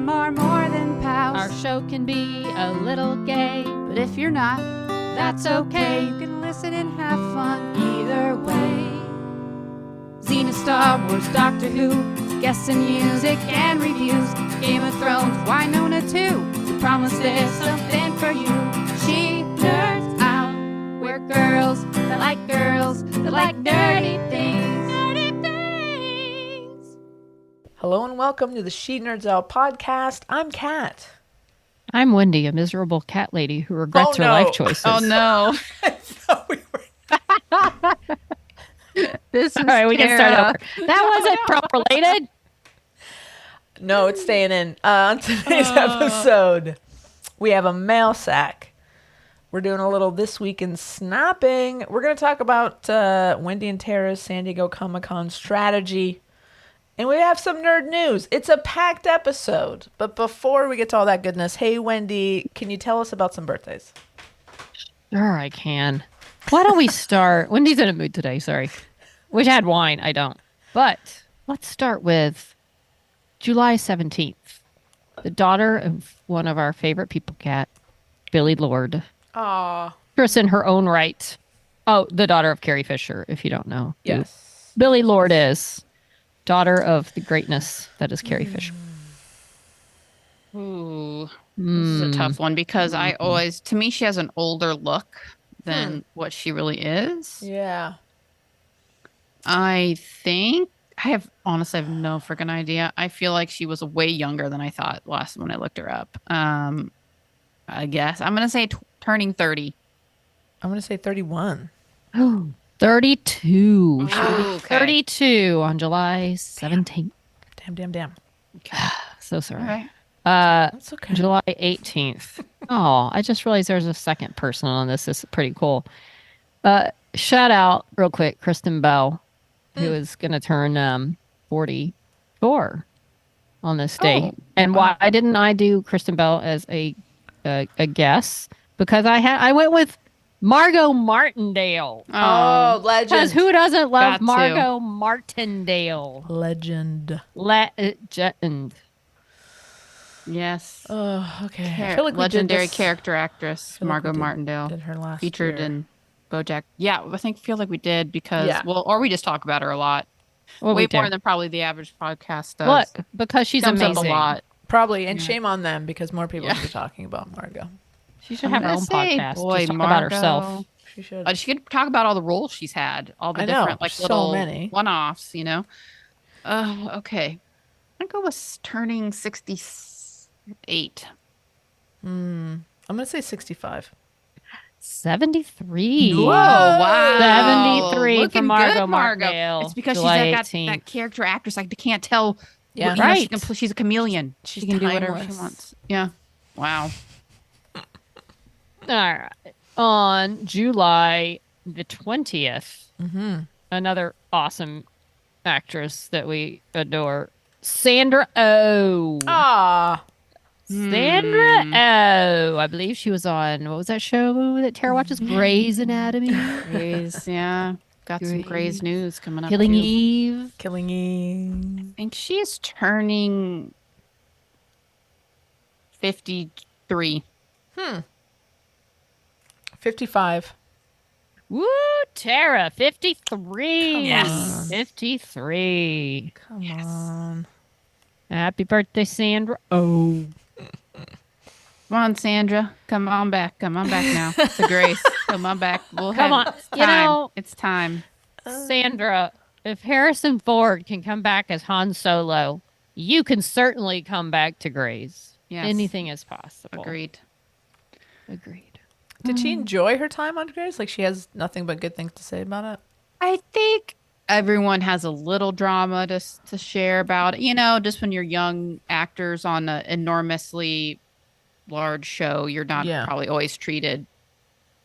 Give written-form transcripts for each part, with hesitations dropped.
them are more than pals. Our show can be a little gay, But if you're not, that's okay. you can listen and have fun either way. Xena, Star Wars, Doctor Who, guests and music and reviews. Game of Thrones, Winona too. We promise there's something for you. She nerds out. We're girls that like dirty things. Dirty things. Hello and welcome to the She Nerds Out podcast. I'm Kat. I'm Wendy, a miserable cat lady who regrets her life choices. Oh no. I thought we were... This is All right, we can start over. That wasn't prop related. No, it's staying in. On today's episode, we have a mail sack. We're doing a little This Week in Snapping. We're going to talk about Wendy and Tara's San Diego Comic-Con strategy. And we have some nerd news. It's a packed episode. But before we get to all that goodness, hey, Wendy, can you tell us about some birthdays? Sure, I can. Why don't we start? Wendy's in a mood today, sorry. Wish I had wine. I don't. But let's start with July 17th. The daughter of one of our favorite people, Cat, Billy Lord. Aw. Actress in her own right. Oh, the daughter of Carrie Fisher, if you don't know. who Yes. Billy Lord is. Daughter of the greatness that is Carrie Fisher. Ooh. This is a tough one because I always, to me, she has an older look than what she really is. Yeah. I think honestly, I have no freaking idea. I feel like she was way younger than I thought last when I looked her up. I guess I'm going to say turning 30. I'm going to say 31. 32. Ooh, okay. 32 on July 17th. Damn. So sorry. All right. That's okay. July 18th. Oh, I just realized there's a second person on this. This is pretty cool. Shout out real quick, Kristen Bell, who is going to turn 44 on this day. And why didn't I do Kristen Bell as a guess? Because I went with Margot Martindale. Oh, legend. Because who doesn't love Got to. Margot Martindale? Legend. Legend. Okay. Yes. I feel like we did legendary this- character actress I feel like we Margot did Martindale her last featured year. in BoJack. Yeah, feel like we did because Yeah. or we just talk about her a lot. Well, Way we more do. than probably the average podcast does. Look, because she's Comes amazing. up a lot. Probably, and shame on them because more people Yeah. should be talking about Margot. She should I'm have her gonna own say, podcast. boy, Just talk about herself. Margot. She should. She could talk about all the roles she's had, all the I know, different so little many. one-offs, you know. Okay. I'm gonna go with turning 68. I'm gonna say 65. 73. Whoa! Wow. 73 Looking for Margot good, Margot. Martindale. It's because July she's got 18th. that character actress. I can't tell. Yeah. You know, Right. she's a chameleon. She's she can do whatever she timeless. wants. Yeah. Wow. All right. On July the 20th, another awesome actress that we adore, Sandra Oh. Ah, Sandra Oh. I believe she was on, what was that show that Tara watches? Grey's Anatomy. Grays, yeah. Got some Grey's Grays. news coming up. Killing too. Eve. Killing Eve. I think she is turning 53. 55. Woo, Tara, 53. Yes. 53. Come on. Happy birthday, Sandra. Oh. Come on, Sandra. Come on back. Come on back now. It's a Grace. Come on back. We'll Come have on. It's You time. know- It's time. Sandra, if Harrison Ford can come back as Han Solo, you can certainly come back to Grey's. Yes. Anything is possible. Agreed. Agreed. Did she enjoy her time on Grace? Like she has nothing but good things to say about it. I think everyone has a little drama to share about it. You know, just when you're young actors on an enormously large show, you're not Yeah. probably always treated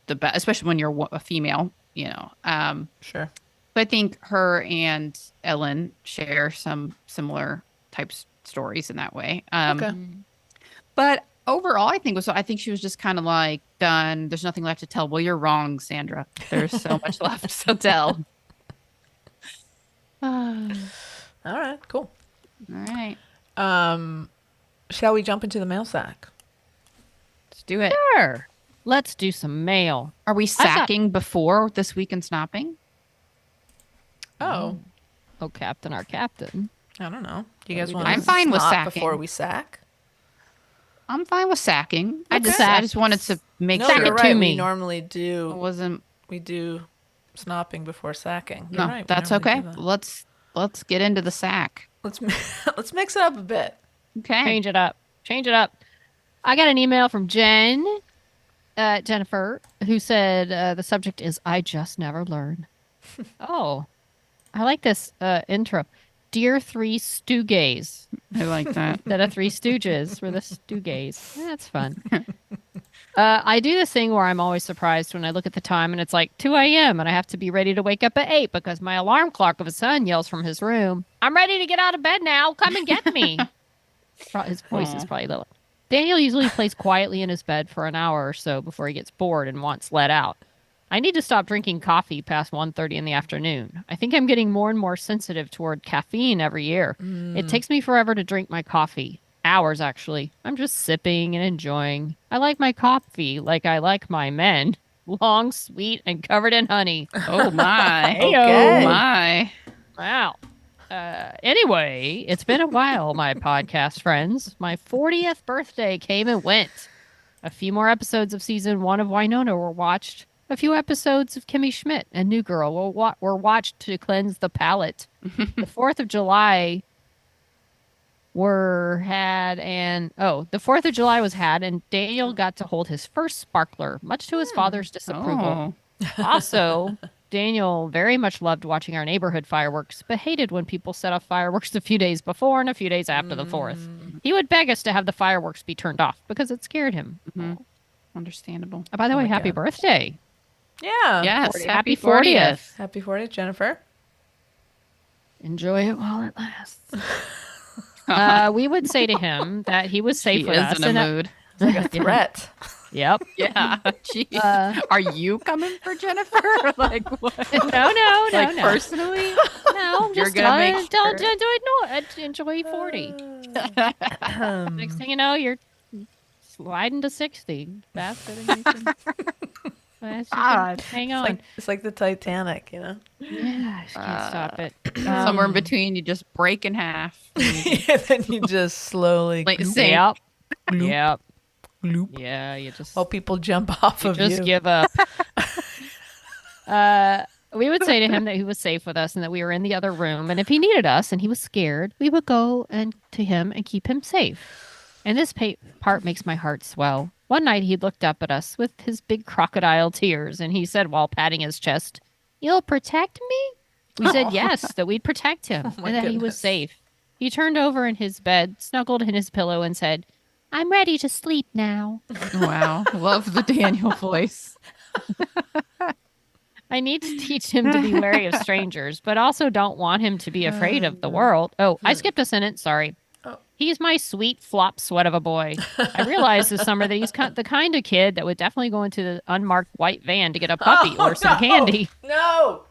the best, especially when you're a female, you know. Sure. But I think her and Ellen share some similar types stories in that way. Okay. But overall, I think she was just kind of like done. There's nothing left to tell. Well, you're wrong, Sandra. There's so much left to tell. All right. Cool. All right. Shall we jump into the mail sack? Let's do it. Sure. Let's do some mail. Are we saw- sacking before This Week in Snopping? Oh, Oh, Captain, our captain. I don't know. Do you guys we want? doing? I'm fine with before sacking. we sack. I'm fine with sacking. I Okay. just wanted to make No, Sack sure you're it to right. me. We normally it do. wasn't. We do snopping before sacking. You're No, right, we that's normally okay. do that. Let's get into the sack. Let's let's mix it up a bit. Okay. Change it up. Change it up. I got an email from Jennifer, who said the subject is I just never learn. Oh, I like this intro. Dear Three Stoogays. I like that. Instead of Three Stooges, we're the Stoogays. That's fun. I do this thing where I'm always surprised when I look at the time and it's like 2 a.m. and I have to be ready to wake up at 8 because my alarm clock of a son yells from his room, I'm ready to get out of bed now. Come and get me. His voice is Aw. probably low. Daniel usually plays quietly in his bed for an hour or so before he gets bored and wants let out. I need to stop drinking coffee past 1:30 in the afternoon. I think I'm getting more and more sensitive toward caffeine every year. It takes me forever to drink my coffee. Hours, actually. I'm just sipping and enjoying. I like my coffee like I like my men. Long, sweet, and covered in honey. Oh my. Okay. Oh my. Wow. Anyway, it's been a while, my podcast friends. My 40th birthday came and went. A few more episodes of season 1 of Winona were watched. A few episodes of Kimmy Schmidt and New Girl were watched to cleanse the palate. The 4th of July the 4th of July was had, and Daniel got to hold his first sparkler, much to his father's disapproval. Oh. Also, Daniel very much loved watching our neighborhood fireworks, but hated when people set off fireworks a few days before and a few days after the 4th. He would beg us to have the fireworks be turned off because it scared him. Mhm. Understandable. By the Oh way, my happy God. birthday. Yeah. Yes. 40. Happy Happy 40th. 40th. Happy 40th, Jennifer. Enjoy it while it lasts. We would say to him that he was safe She with is us. in a and mood. It's like a threat. Yep. Yeah. Jeez. Uh, Are you coming for Jennifer? Like what? No, Like no. personally? No, You're just gonna make enjoy 40. Next thing you know, you're sliding to 60 faster than you can, God. hang on. It's like the Titanic, you know. Yeah, I just can't stop it. Somewhere in between, you just break in half. And then you just slowly Like, gloop, say- Yep. gloop, Yep. gloop, Yeah, you just while people jump off of just you. give up. We would say to him that he was safe with us and that we were in the other room. And if he needed us and he was scared, we would go and to him and keep him safe. And this part makes my heart swell. One night he looked up at us with his big crocodile tears and he said while patting his chest, "You'll protect me?" We said yes, that we'd protect him my and that he was goodness. safe. He turned over in his bed, snuggled in his pillow, and said, "I'm ready to sleep now." Wow. Love the Daniel voice. I need to teach him to be wary of strangers, but also don't want him to be afraid of the world. Oh, I skipped a sentence. Sorry. Oh. He's my sweet flop sweat of a boy. I realized this summer that he's the kind of kid that would definitely go into the unmarked white van to get a puppy or some candy. No.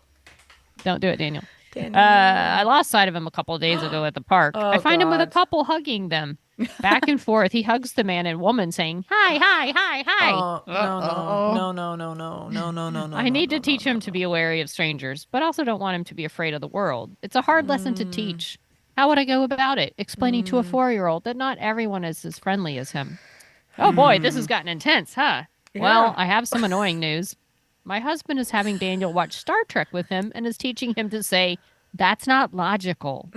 Don't do it, Daniel. Daniel. I lost sight of him a couple of days ago at the park. Oh, I find him with a God. couple hugging them. Back and forth, he hugs the man and woman saying, "Hi, hi, hi, hi." Oh, no. I need to teach him to be wary of strangers, but also don't want him to be afraid of the world. It's a hard lesson to teach. How would I go about it? Explaining to a 4-year-old that not everyone is as friendly as him. Oh boy, this has gotten intense, huh? Well, Yeah. I have some annoying news. My husband is having Daniel watch Star Trek with him and is teaching him to say, "That's not logical."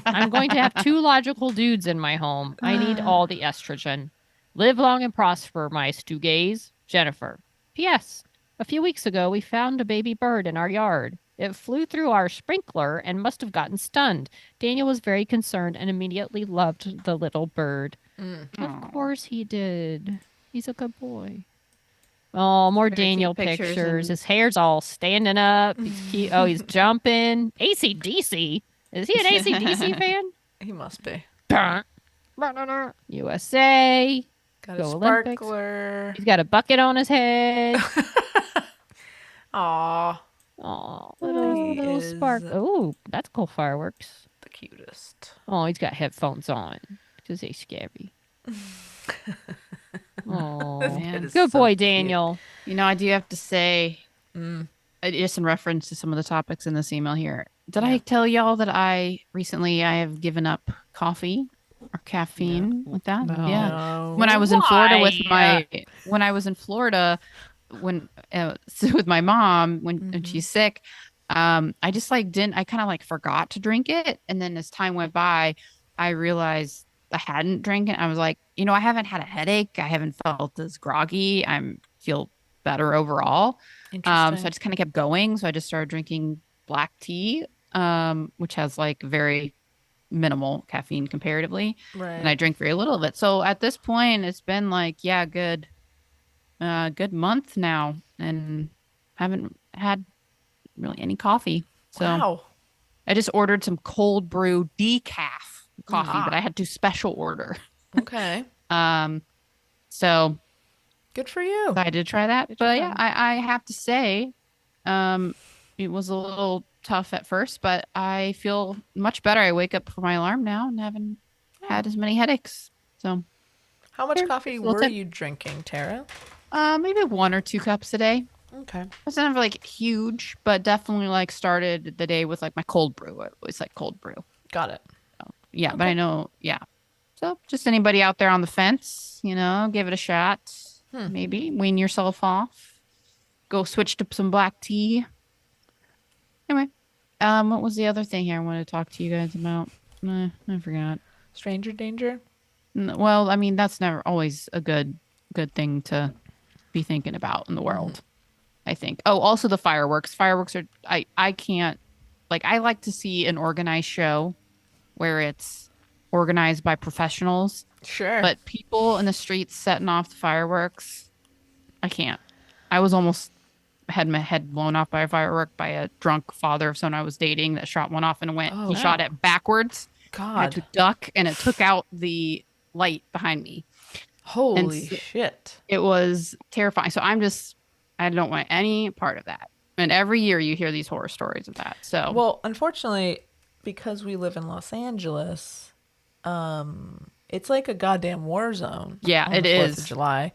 I'm going to have 2 logical dudes in my home. I need all the estrogen. Live long and prosper, my Stoogaze. Jennifer. P.S. A few weeks ago, we found a baby bird in our yard. It flew through our sprinkler and must have gotten stunned. Daniel was very concerned and immediately loved the little bird. Of course he did. He's a good boy. Oh, more Very cute Daniel pictures pictures. and- His hair's all standing up. He's cute. Oh, he's jumping. AC/DC. Is he an AC/DC fan? He must be. USA. Got Go a Olympics. sparkler. He's got a bucket on his head. Aw, Oh, He little is spark. Oh, that's cool fireworks. the cutest. Oh, he's got headphones on. because they scary. Oh, man. is good so boy, cute. Daniel. I do have to say, Mm. just in reference to some of the topics in this email here. Did Yeah. I tell y'all that I have given up coffee or caffeine with that? No. Yeah. No. When I was in Florida with Why? when I was in Florida when with my mom when she's sick, I just like didn't I kind of like forgot to drink it, and then as time went by, I realized I hadn't drank it. I was like, I haven't had a headache. I haven't felt as groggy. Feel better overall. So Interesting. I just kind of kept going. So I just started drinking black tea, which has like very minimal caffeine comparatively, and I Right. drink very little of it. So at this point, it's been like, good month now, and haven't had really any coffee. So Wow. I just ordered some cold brew decaf coffee Ah. that I had to special order. Okay. So Good for you. I did try that, Good but job. yeah, I have to say, it was a little tough at first, but I feel much better. I wake up for my alarm now and haven't had as many headaches. So, How much Here, coffee little were tip. you drinking, Tara? maybe 1 or 2 cups a day. Okay. It's never like huge, but definitely like started the day with like my cold brew. I always like cold brew. Got it. Yeah, but Okay. I know, yeah. So just anybody out there on the fence, give it a shot. Maybe wean yourself off. Go switch to some black tea. Anyway, what was the other thing here I wanted to talk to you guys about? I forgot. Stranger danger? Well, I mean, that's never always a good thing to be thinking about in the world. I think. Oh, also the fireworks. Fireworks are I can't I like to see an organized show where it's organized by professionals, Sure. but people in the streets setting off the fireworks, I can't. I was almost had my head blown off by a firework by a drunk father of someone I was dating that shot one off and Oh, he shot wow. it backwards. I had God. to duck and it took out the light behind me. Holy so- shit. It was terrifying. So I don't want any part of that. And every year you hear these horror stories of that. So Well, unfortunately, because we live in Los Angeles, it's like a goddamn war zone. Yeah, on it the 4th of is. July.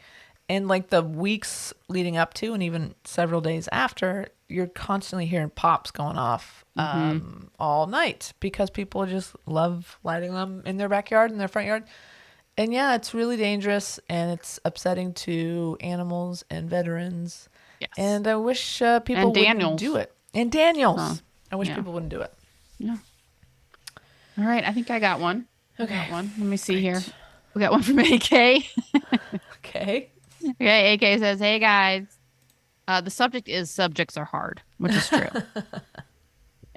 And like the weeks leading up to and even several days after, you're constantly hearing pops going off all night because people just love lighting them in their backyard, in their front yard. And yeah, it's really dangerous and it's upsetting to animals and veterans. Yes. And I wish people And wouldn't Daniels. do it. And Daniels. Huh. I wish Yeah. people wouldn't do it. Yeah. All right, I think I got one. Okay. Got one. Let me see here. We got one from AK. Okay. Okay, AK says, "Hey guys, the subject is subjects are hard, which is true."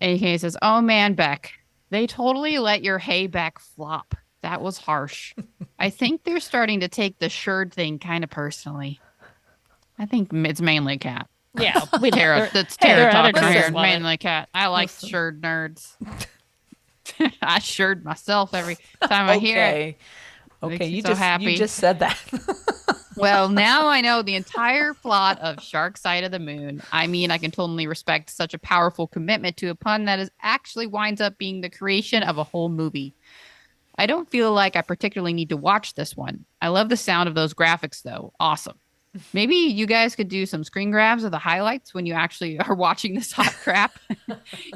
AK says, "Oh man, Beck, they totally let your hay back flop. That was harsh. I think they're starting to take the shird thing kind of personally. I think it's mainly a cat. Yeah, we Tara, that's hey, Tara their talking editors here. love it. Mainly a cat. I like Listen. shird nerds. I shird myself every time I hear it. Okay. Makes Okay, me you so just happy. you just said that. Well, now I know the entire plot of Shark Side of the Moon. I mean, I can totally respect such a powerful commitment to a pun that is actually winds up being the creation of a whole movie. I don't feel like I particularly need to watch this one. I love the sound of those graphics, though. Awesome. Maybe you guys could do some screen grabs of the highlights when you actually are watching this hot crap.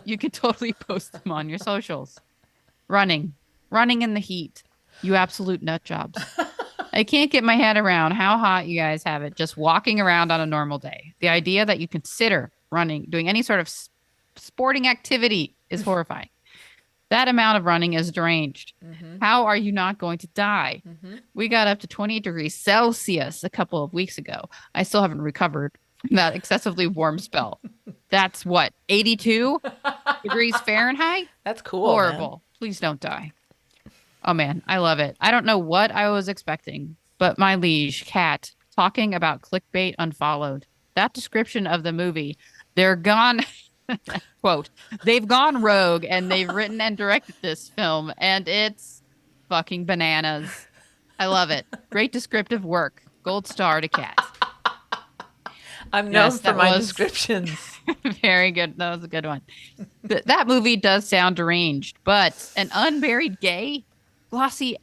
You could totally post them on your socials. Running in the heat. You absolute nut jobs. I can't get my head around how hot you guys have it just walking around on a normal day. The idea that you consider running, doing any sort of sporting activity is horrifying. That amount of running is deranged. How are you not going to die? We got up to 28 degrees Celsius a couple of weeks ago. I still haven't recovered from that excessively warm spell. That's what, 82 degrees Fahrenheit? That's cool. Horrible. Please don't die. Oh man, I love it. I don't know what I was expecting, but my liege, Cat, talking about clickbait unfollowed. That description of the movie, they're gone, quote, they've gone rogue and they've written and directed this film and it's fucking bananas. I love it. Great descriptive work. Gold star to Cat. I'm known Yes, for that my was- descriptions. Very good. That was a good one. That movie does sound deranged, but an unburied gay? glossy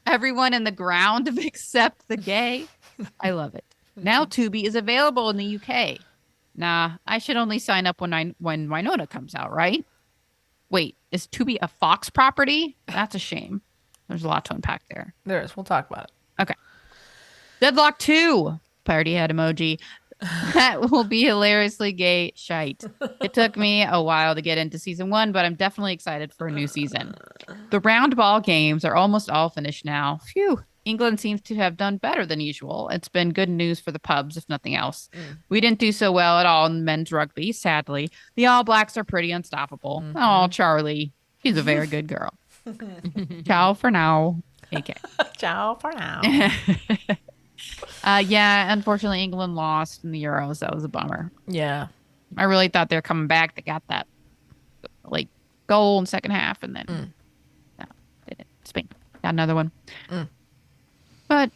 everyone in the ground except the gay. I love it. Now Tubi is available in the UK. Nah, I should only sign up when Winona comes out, right? Wait, is Tubi a Fox property? That's a shame. There's a lot to unpack there. There is. We'll talk about it. Okay. Deadlock 2. Party head emoji. That will be hilariously gay shite. It took me a while to get into season 1, but I'm definitely excited for a new season. The round ball games are almost all finished now. Phew. England seems to have done better than usual. It's been good news for the pubs, if nothing else. We didn't do so well at all in men's rugby, sadly. The All Blacks are pretty unstoppable. Oh, Charlie. She's a very good girl. Ciao for now. AK. Ciao for now. Yeah, unfortunately, England lost in the Euros. That was a bummer. Yeah. I really thought they were coming back. They got that like goal in the second half, and then no, they didn't. Spain got another one. But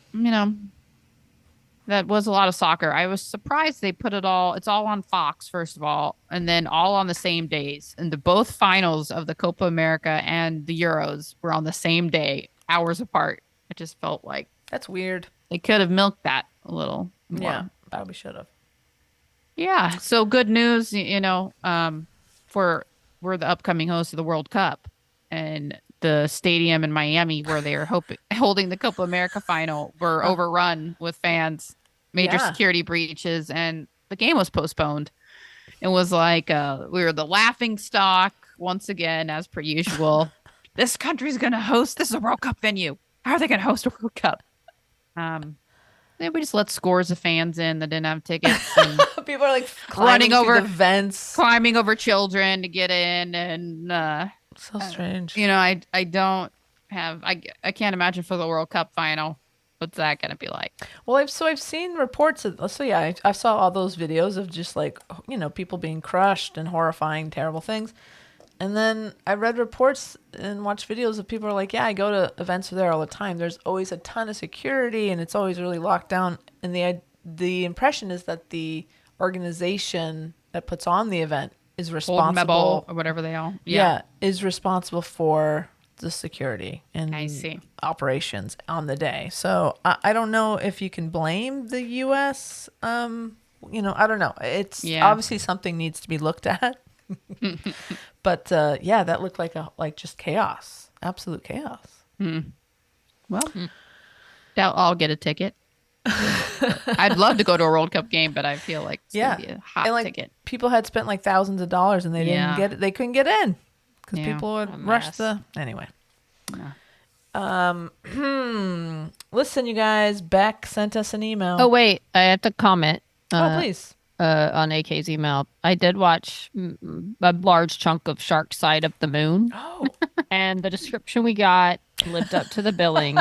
that was a lot of soccer. I was surprised they put it all. It's all on Fox, first of all, and then all on the same days. And the both finals of the Copa America and the Euros were on the same day, hours apart. It just felt like That's weird. they could have milked that a little more. Yeah. Probably should have. Yeah. So good news, for we're the upcoming host of the World Cup, and the stadium in Miami where they are holding the Copa America final were overrun with fans, major security breaches, and the game was postponed. It was like we were the laughing stock once again, as per usual. This country's going to host. This is a World Cup venue. How are they going to host a World Cup? Then we just let scores of fans in that didn't have tickets and People are like running over the vents. climbing over children to get in, and So strange. I don't have I can't imagine for the World Cup final what's that gonna be like. Well, I've seen reports of I saw all those videos of just like people being crushed and horrifying, terrible things, and then I read reports and watched videos of people are like, yeah, I go to events there all the time. There's always a ton of security and it's always really locked down. And the impression is that the organization that puts on the event is responsible, or whatever they are. is responsible for the security and I see. operations on the day. So I don't know if you can blame the U.S. I don't know. It's obviously something needs to be looked at. But that looked like just chaos, absolute chaos. Well, doubt I'll get a ticket. I'd love to go to a World Cup game, but I feel like it's gonna be a hot and ticket. People had spent like thousands of dollars and they didn't get it. They couldn't get in because people would rush anyway. Listen, you guys, Beck sent us an email. Oh wait, I have to comment. Please. On AK's email, I did watch a large chunk of Shark Side of the Moon, Oh, and the description we got lived up to the billing.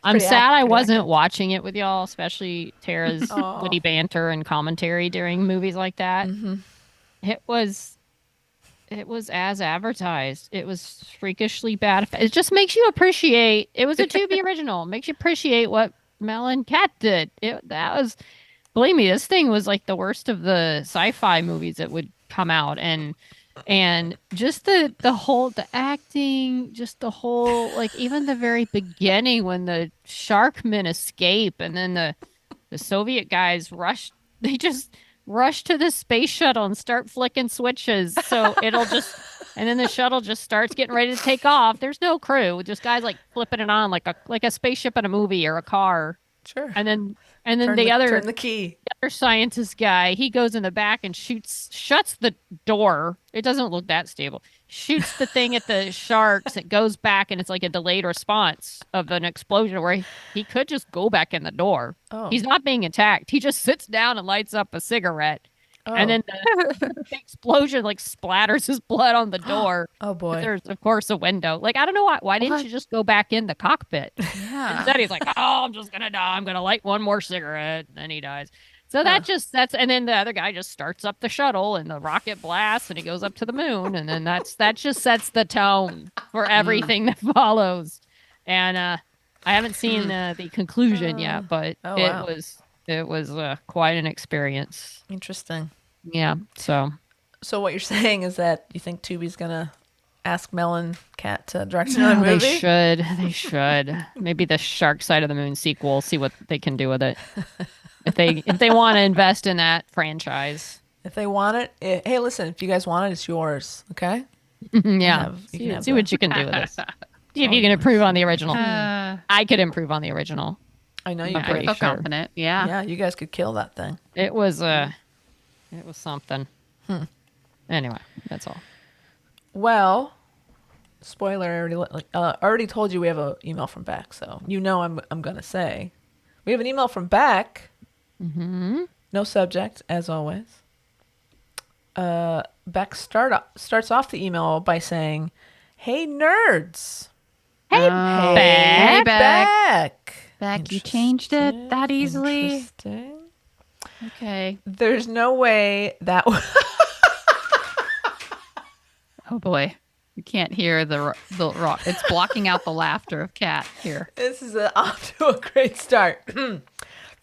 I'm pretty sad I pretty wasn't watching it with y'all, especially Tara's Aw. witty banter and commentary during movies like that. It was as advertised. It was freakishly bad. It just makes you appreciate. It was a Tubi original. Makes you appreciate what Mel and Kat did. Believe me, this thing was like the worst of the sci-fi movies that would come out, and just the acting, just the whole, like, even the very beginning when the Sharkmen escape and then the Soviet guys just rush to the space shuttle and start flicking switches so it'll just, and then the shuttle just starts getting ready to take off. There's no crew, just guys like flipping it on like a spaceship in a movie or a car. sure. And then turn the key. the other scientist guy, he goes in the back and shuts the door. It doesn't look that stable. Shoots the thing at the sharks. It goes back, and it's like a delayed response of an explosion where he could just go back in the door. Oh. He's not being attacked. He just sits down and lights up a cigarette. Oh. And then the explosion like splatters his blood on the door. Oh boy. There's of course a window. Like, I don't know why didn't you just go back in the cockpit? Yeah. Instead, he's like, "Oh, I'm just gonna die. I'm gonna light one more cigarette," and then he dies. So that's and then the other guy just starts up the shuttle, and the rocket blasts, and he goes up to the moon, and then that just sets the tone for everything that follows. And I haven't seen the conclusion yet, but wow. it was quite an experience. Interesting. Yeah. So So what you're saying is that you think Tubi's gonna ask Melon Cat to direct another They movie? should. They should. Maybe the Shark Side of the Moon sequel. See what they can do with it. If they want to invest in that franchise. If they want it, hey, listen. If you guys want it, it's yours. Okay. Yeah. you can have See the- what you can do with this. See if you can improve on the original. Uh, I could improve on the original. I know you I'm I could. pretty feel sure. confident. Yeah. Yeah, you guys could kill that thing. It was something. Anyway, that's all. Well, spoiler, already told you we have an email from Beck, so you know I'm gonna say we have an email from Beck. Mm-hmm. No subject, as always. Beck starts off the email by saying, "Hey nerds, Hey, Oh, Beck. Hey, Beck. Beck, Beck, you changed it that easily. Interesting. Okay. There's no way that." Oh boy, you can't hear the rock. It's blocking out the laughter of Kat here. This is off to a great start.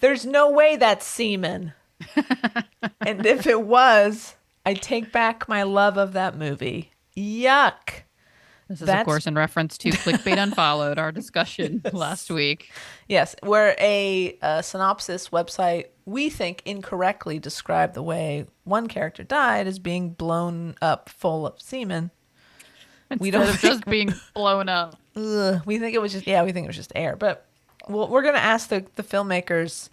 There's no way that's semen. And if it was, I take back my love of that movie. Yuck. This is, That's- of course, in reference to Clickbait Unfollowed, our discussion last week. Yes, where a synopsis website, we think, incorrectly described the way one character died as being blown up full of semen. We don't Instead of just being blown up. We think it was just air. But we're going to ask the filmmakers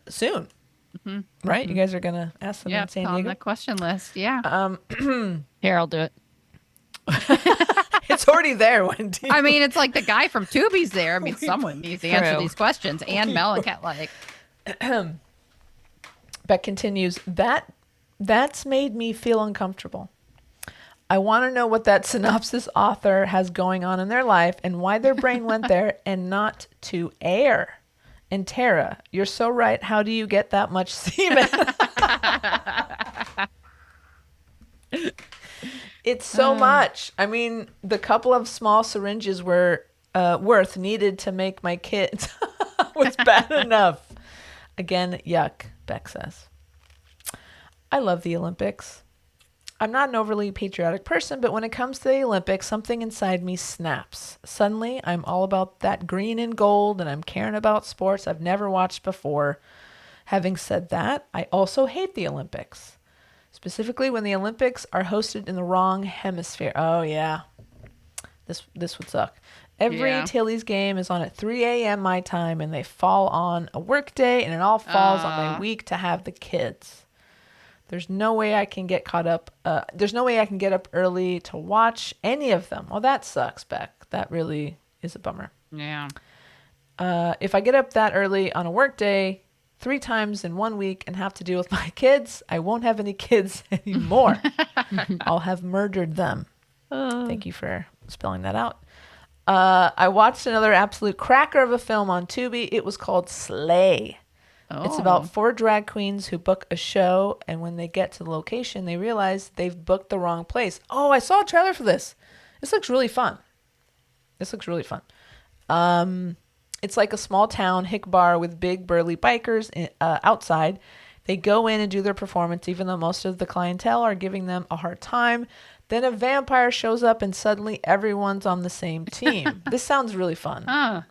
soon. Right? You guys are going to ask them Yeah, in San on Diego? the question list. Yeah. Here, I'll do it. It's already there, Wendy. I mean, it's like the guy from Tubi's there. I mean, someone needs to answer True. these questions. And Mel and Kat, like, Beck continues, that's made me feel uncomfortable. I want to know what that synopsis author has going on in their life and why their brain went there and not to air. And Tara, you're so right. How do you get that much semen? It's so much. I mean, the couple of small syringes were worth needed to make my kids was bad enough. Again, yuck, Beck says. I love the Olympics. I'm not an overly patriotic person, but when it comes to the Olympics, something inside me snaps. Suddenly, I'm all about that green and gold, and I'm caring about sports I've never watched before. Having said that, I also hate the Olympics. Specifically when the Olympics are hosted in the wrong hemisphere. Oh, yeah. This would suck. Every Yeah. Tilly's game is on at 3 a.m. my time, and they fall on a work day, and it all falls on my week to have the kids. There's no way I can get caught up. There's no way I can get up early to watch any of them. Well, that sucks, Beck. That really is a bummer. yeah. If I get up that early on a work day 3 times in 1 week and have to deal with my kids, I won't have any kids anymore. I'll have murdered them. Thank you for spelling that out. I watched another absolute cracker of a film on Tubi. It was called Slay. It's about 4 drag queens who book a show, and when they get to the location, they realize they've booked the wrong place. Oh, I saw a trailer for this. This looks really fun. It's like a small town hick bar with big burly bikers outside. They go in and do their performance, even though most of the clientele are giving them a hard time. Then a vampire shows up, and suddenly everyone's on the same team. This sounds really fun.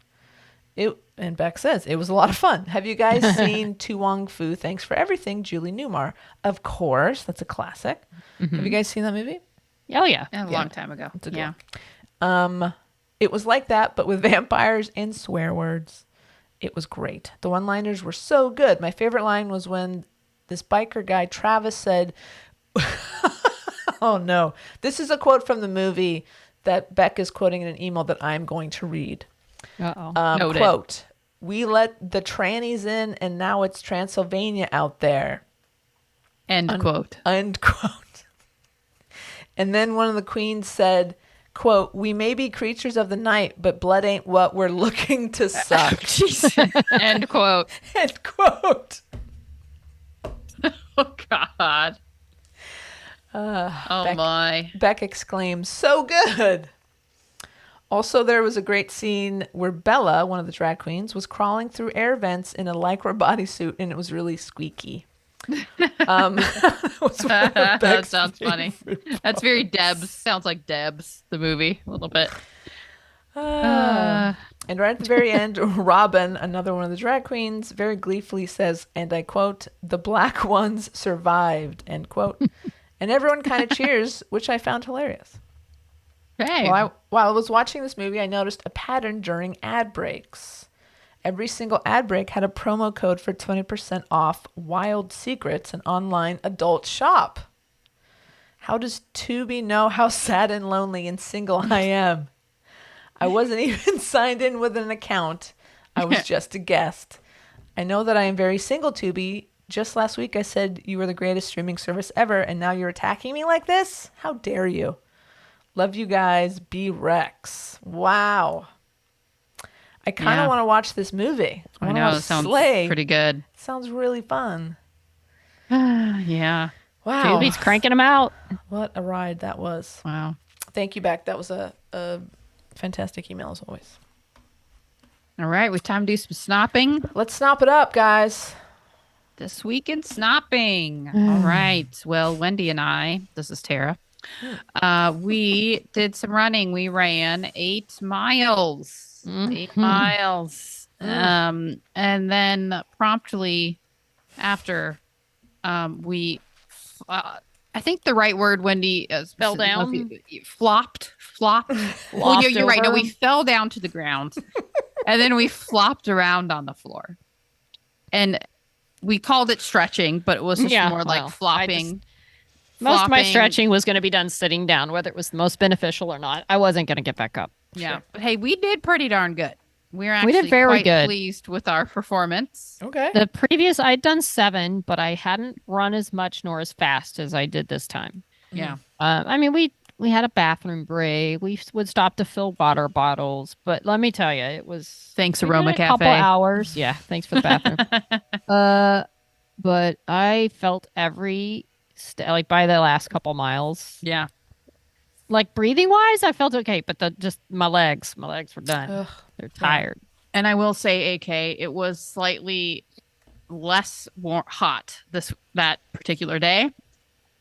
And Beck says, it was a lot of fun. Have you guys seen Tu Wong Fu? Thanks for Everything, Julie Newmar. Of course, that's a classic. Have you guys seen that movie? Oh, yeah. A long time ago. a good Yeah. It was like that, but with vampires and swear words. It was great. The one-liners were so good. My favorite line was when this biker guy, Travis, said, oh no, this is a quote from the movie that Beck is quoting in an email that I'm going to read. Uh-oh. Noted. Quote, we let the trannies in and now it's Transylvania out there. End quote. End quote. And then one of the queens said, quote, we may be creatures of the night, but blood ain't what we're looking to suck. End quote. End quote. Oh, God. Oh, Beck- my. Beck exclaims, so good. Also, there was a great scene where Bella, one of the drag queens, was crawling through air vents in a Lycra bodysuit, and it was really squeaky. That was one of That Beck's sounds funny. favorite That's very parts. Debs. Sounds like Debs, the movie, a little bit. Ah. And right at the very end, Robin, another one of the drag queens, very gleefully says, and I quote, "The black ones survived," end quote. And everyone kind of cheers, which I found hilarious. Hey. While I was watching this movie, I noticed a pattern during ad breaks. Every single ad break had a promo code for 20% off Wild Secrets, an online adult shop. How does Tubi know how sad and lonely and single I am? I wasn't even signed in with an account. I was just a guest. I know that I am very single, Tubi. Just last week I said you were the greatest streaming service ever, and now you're attacking me like this? How dare you? Love you guys. B. Rex. Wow. I kind of Yeah. want to watch this movie. I wanna know. watch It sounds Slay. pretty good. Sounds really fun. Yeah. Wow. Tubi's cranking them out. What a ride that was. Wow. Thank you, Beck. That was a fantastic email as always. All right. We time to do some snopping. Let's snap it up, guys. This week in snopping. All right. Well, Wendy and I, this is Tara. We did some running. We ran 8 miles. 8 miles. And then promptly after, we, I think the right word, Wendy, is Fell down? Flopped. Well, you're right. No, over? we fell down to the ground, and then we flopped around on the floor, and we called it stretching, but it was just Yeah, more like well, flopping. Most of my flopping. stretching was going to be done sitting down, whether it was the most beneficial or not. I wasn't going to get back up. Yeah, but hey, we did pretty darn good. We're actually We did very quite good. pleased with our performance. Okay. The previous, I'd done 7, but I hadn't run as much nor as fast as I did this time. Yeah, I mean, we had a bathroom break. We would stop to fill water bottles, but let me tell you, it was thanks we did Aroma a couple Cafe. hours. Yeah, thanks for the bathroom. But I felt every like by the last couple miles, Yeah, like breathing wise, I felt okay, but just my legs were done. Ugh. They're tired. and I will say, AK, it was slightly less hot that particular day.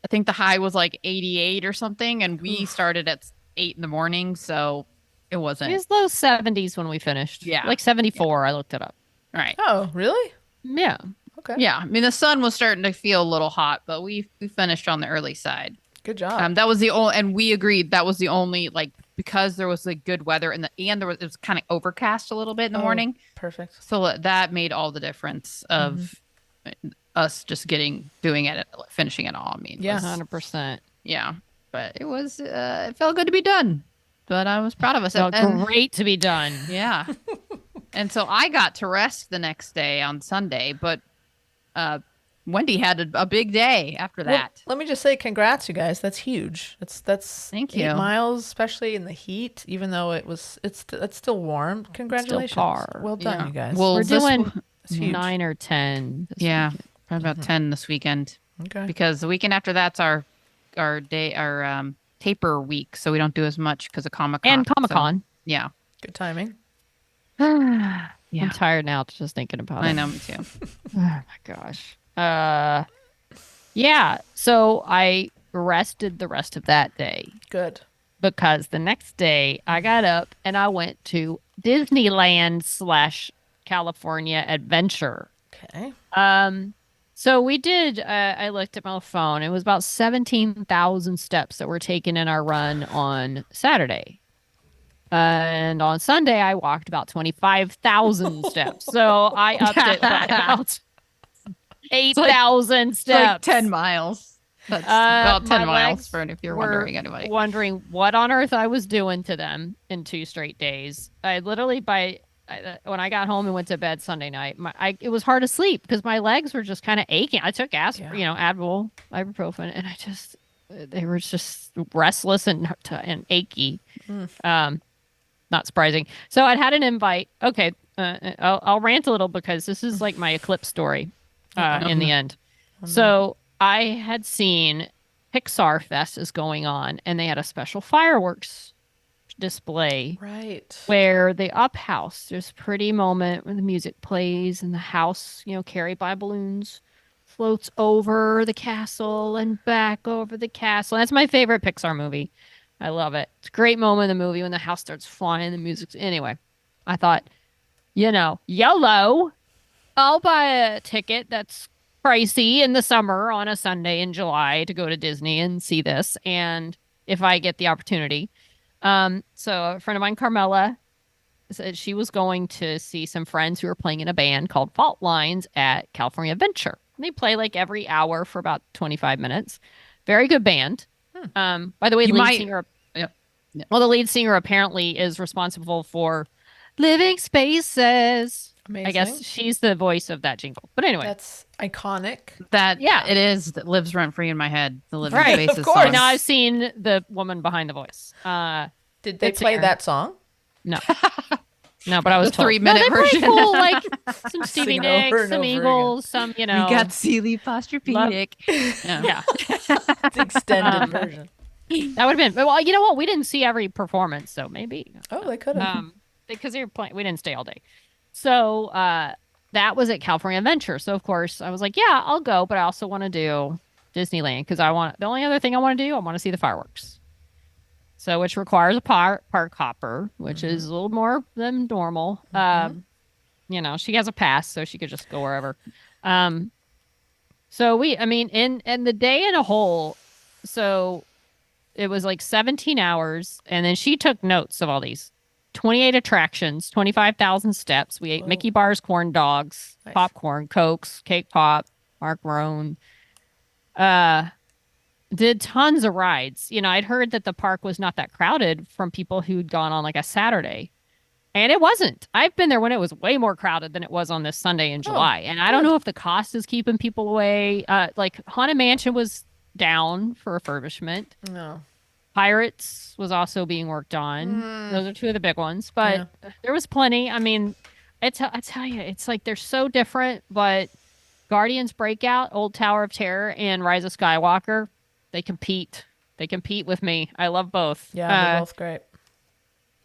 I think the high was like 88 or something, and we started at 8 in the morning, so it wasn't It was low 70s when we finished. Yeah. like 74. I looked it up. right. Oh, really? Yeah. Okay. Yeah, I mean the sun was starting to feel a little hot, but we finished on the early side. Good job. That was the only, and we agreed that was the only, like, because there was like good weather and there was, it was kind of overcast a little bit in the Oh, morning, Perfect. so that made all the difference of us just doing it, finishing it all. I mean, Yeah. 100%. yeah, but it was it felt good to be done, but I was proud of us. Felt And- great to be done. yeah, and so I got to rest the next day on Sunday, but Wendy had a big day after Well, that. let me just say, congrats, you guys. That's huge. That's Thank 8 you. miles, especially in the heat. Even though it's still warm. Congratulations. par. Well done, Yeah. you guys. Well, We're this doing w- it's huge. 9 or 10. this yeah, weekend. probably about 10 this weekend, Okay. because the weekend after that's our taper week, so we don't do as much because of Comic-Con. And Comic-Con. Yeah. Good timing. Yeah. I'm tired now just thinking about it. I know, me too. Oh my gosh. Yeah. So I rested the rest of that day Good. because the next day I got up and I went to Disneyland / California Adventure. Okay. So we did, I looked at my phone. It was about 17,000 steps that were taken in our run on Saturday. And on Sunday, I walked about 25,000 steps. So I upped it by about 8,000 It's steps. like 10 miles. That's about 10 my miles legs for if you're were wondering, anybody. wondering what on earth I was doing to them in 2 straight days. I literally, when I got home and went to bed Sunday night, it was hard to sleep because my legs were just kind of aching. I took Advil, ibuprofen, and they were just restless and achy. Not surprising. So I'd had an invite. Okay, I'll rant a little because this is like my eclipse story in the end. So I had seen Pixar Fest is going on, and they had a special fireworks display Right. where the up house, there's a pretty moment when the music plays and the house, carried by balloons, floats over the castle and back over the castle. That's my favorite Pixar movie. I love it. It's a great moment in the movie when the house starts flying, the music's anyway. I thought, YOLO. I'll buy a ticket that's pricey in the summer on a Sunday in July to go to Disney and see this. And if I get the opportunity. So a friend of mine, Carmela, said she was going to see some friends who were playing in a band called Fault Lines at California Adventure. They play like every hour for about 25 minutes. Very good band. By the way, You lead might- singer. Yep. Yep. Well, the lead singer apparently is responsible for Living Spaces. Amazing. I guess she's the voice of that jingle. But anyway, That's iconic. Yeah. It is. That lives rent free in my head. The Living Right, Spaces of course. song. now I've seen the woman behind the voice. Did they Good play singer. that song? No, no, but I was The told. 3-minute no, they play version. full, like some Stevie Sing it over Nicks, and some over again. Eagles, some We got Sealy Posturepedic. Yeah. yeah. It's the extended version. That would have been. Well, you know what? We didn't see every performance, so maybe. Oh, they could have. Because they were playing, we didn't stay all day. So that was at California Adventure. So of course I was like, yeah, I'll go, but I also want to do Disneyland because the only other thing I want to do, I want to see the fireworks. So which requires a park hopper, which is a little more than normal. She has a pass, so she could just go wherever. So in the day in a whole, so it was like 17 hours, and then she took notes of all these 28 attractions, 25,000 steps. We ate Whoa. Mickey bars, corn dogs, Nice. popcorn, Cokes, cake pop, Mark Marone. Did tons of rides. I'd heard that the park was not that crowded from people who'd gone on like a Saturday. And it wasn't. I've been there when it was way more crowded than it was on this Sunday in July. And I don't know if the cost is keeping people away. Like Haunted Mansion was down for refurbishment. No. Pirates was also being worked on. Those are two of the big ones, but there was plenty. I mean, I tell you, it's like they're so different. But Guardians Breakout, Old Tower of Terror, and Rise of Skywalker, they compete. They compete with me. I love both. Yeah, they're both great.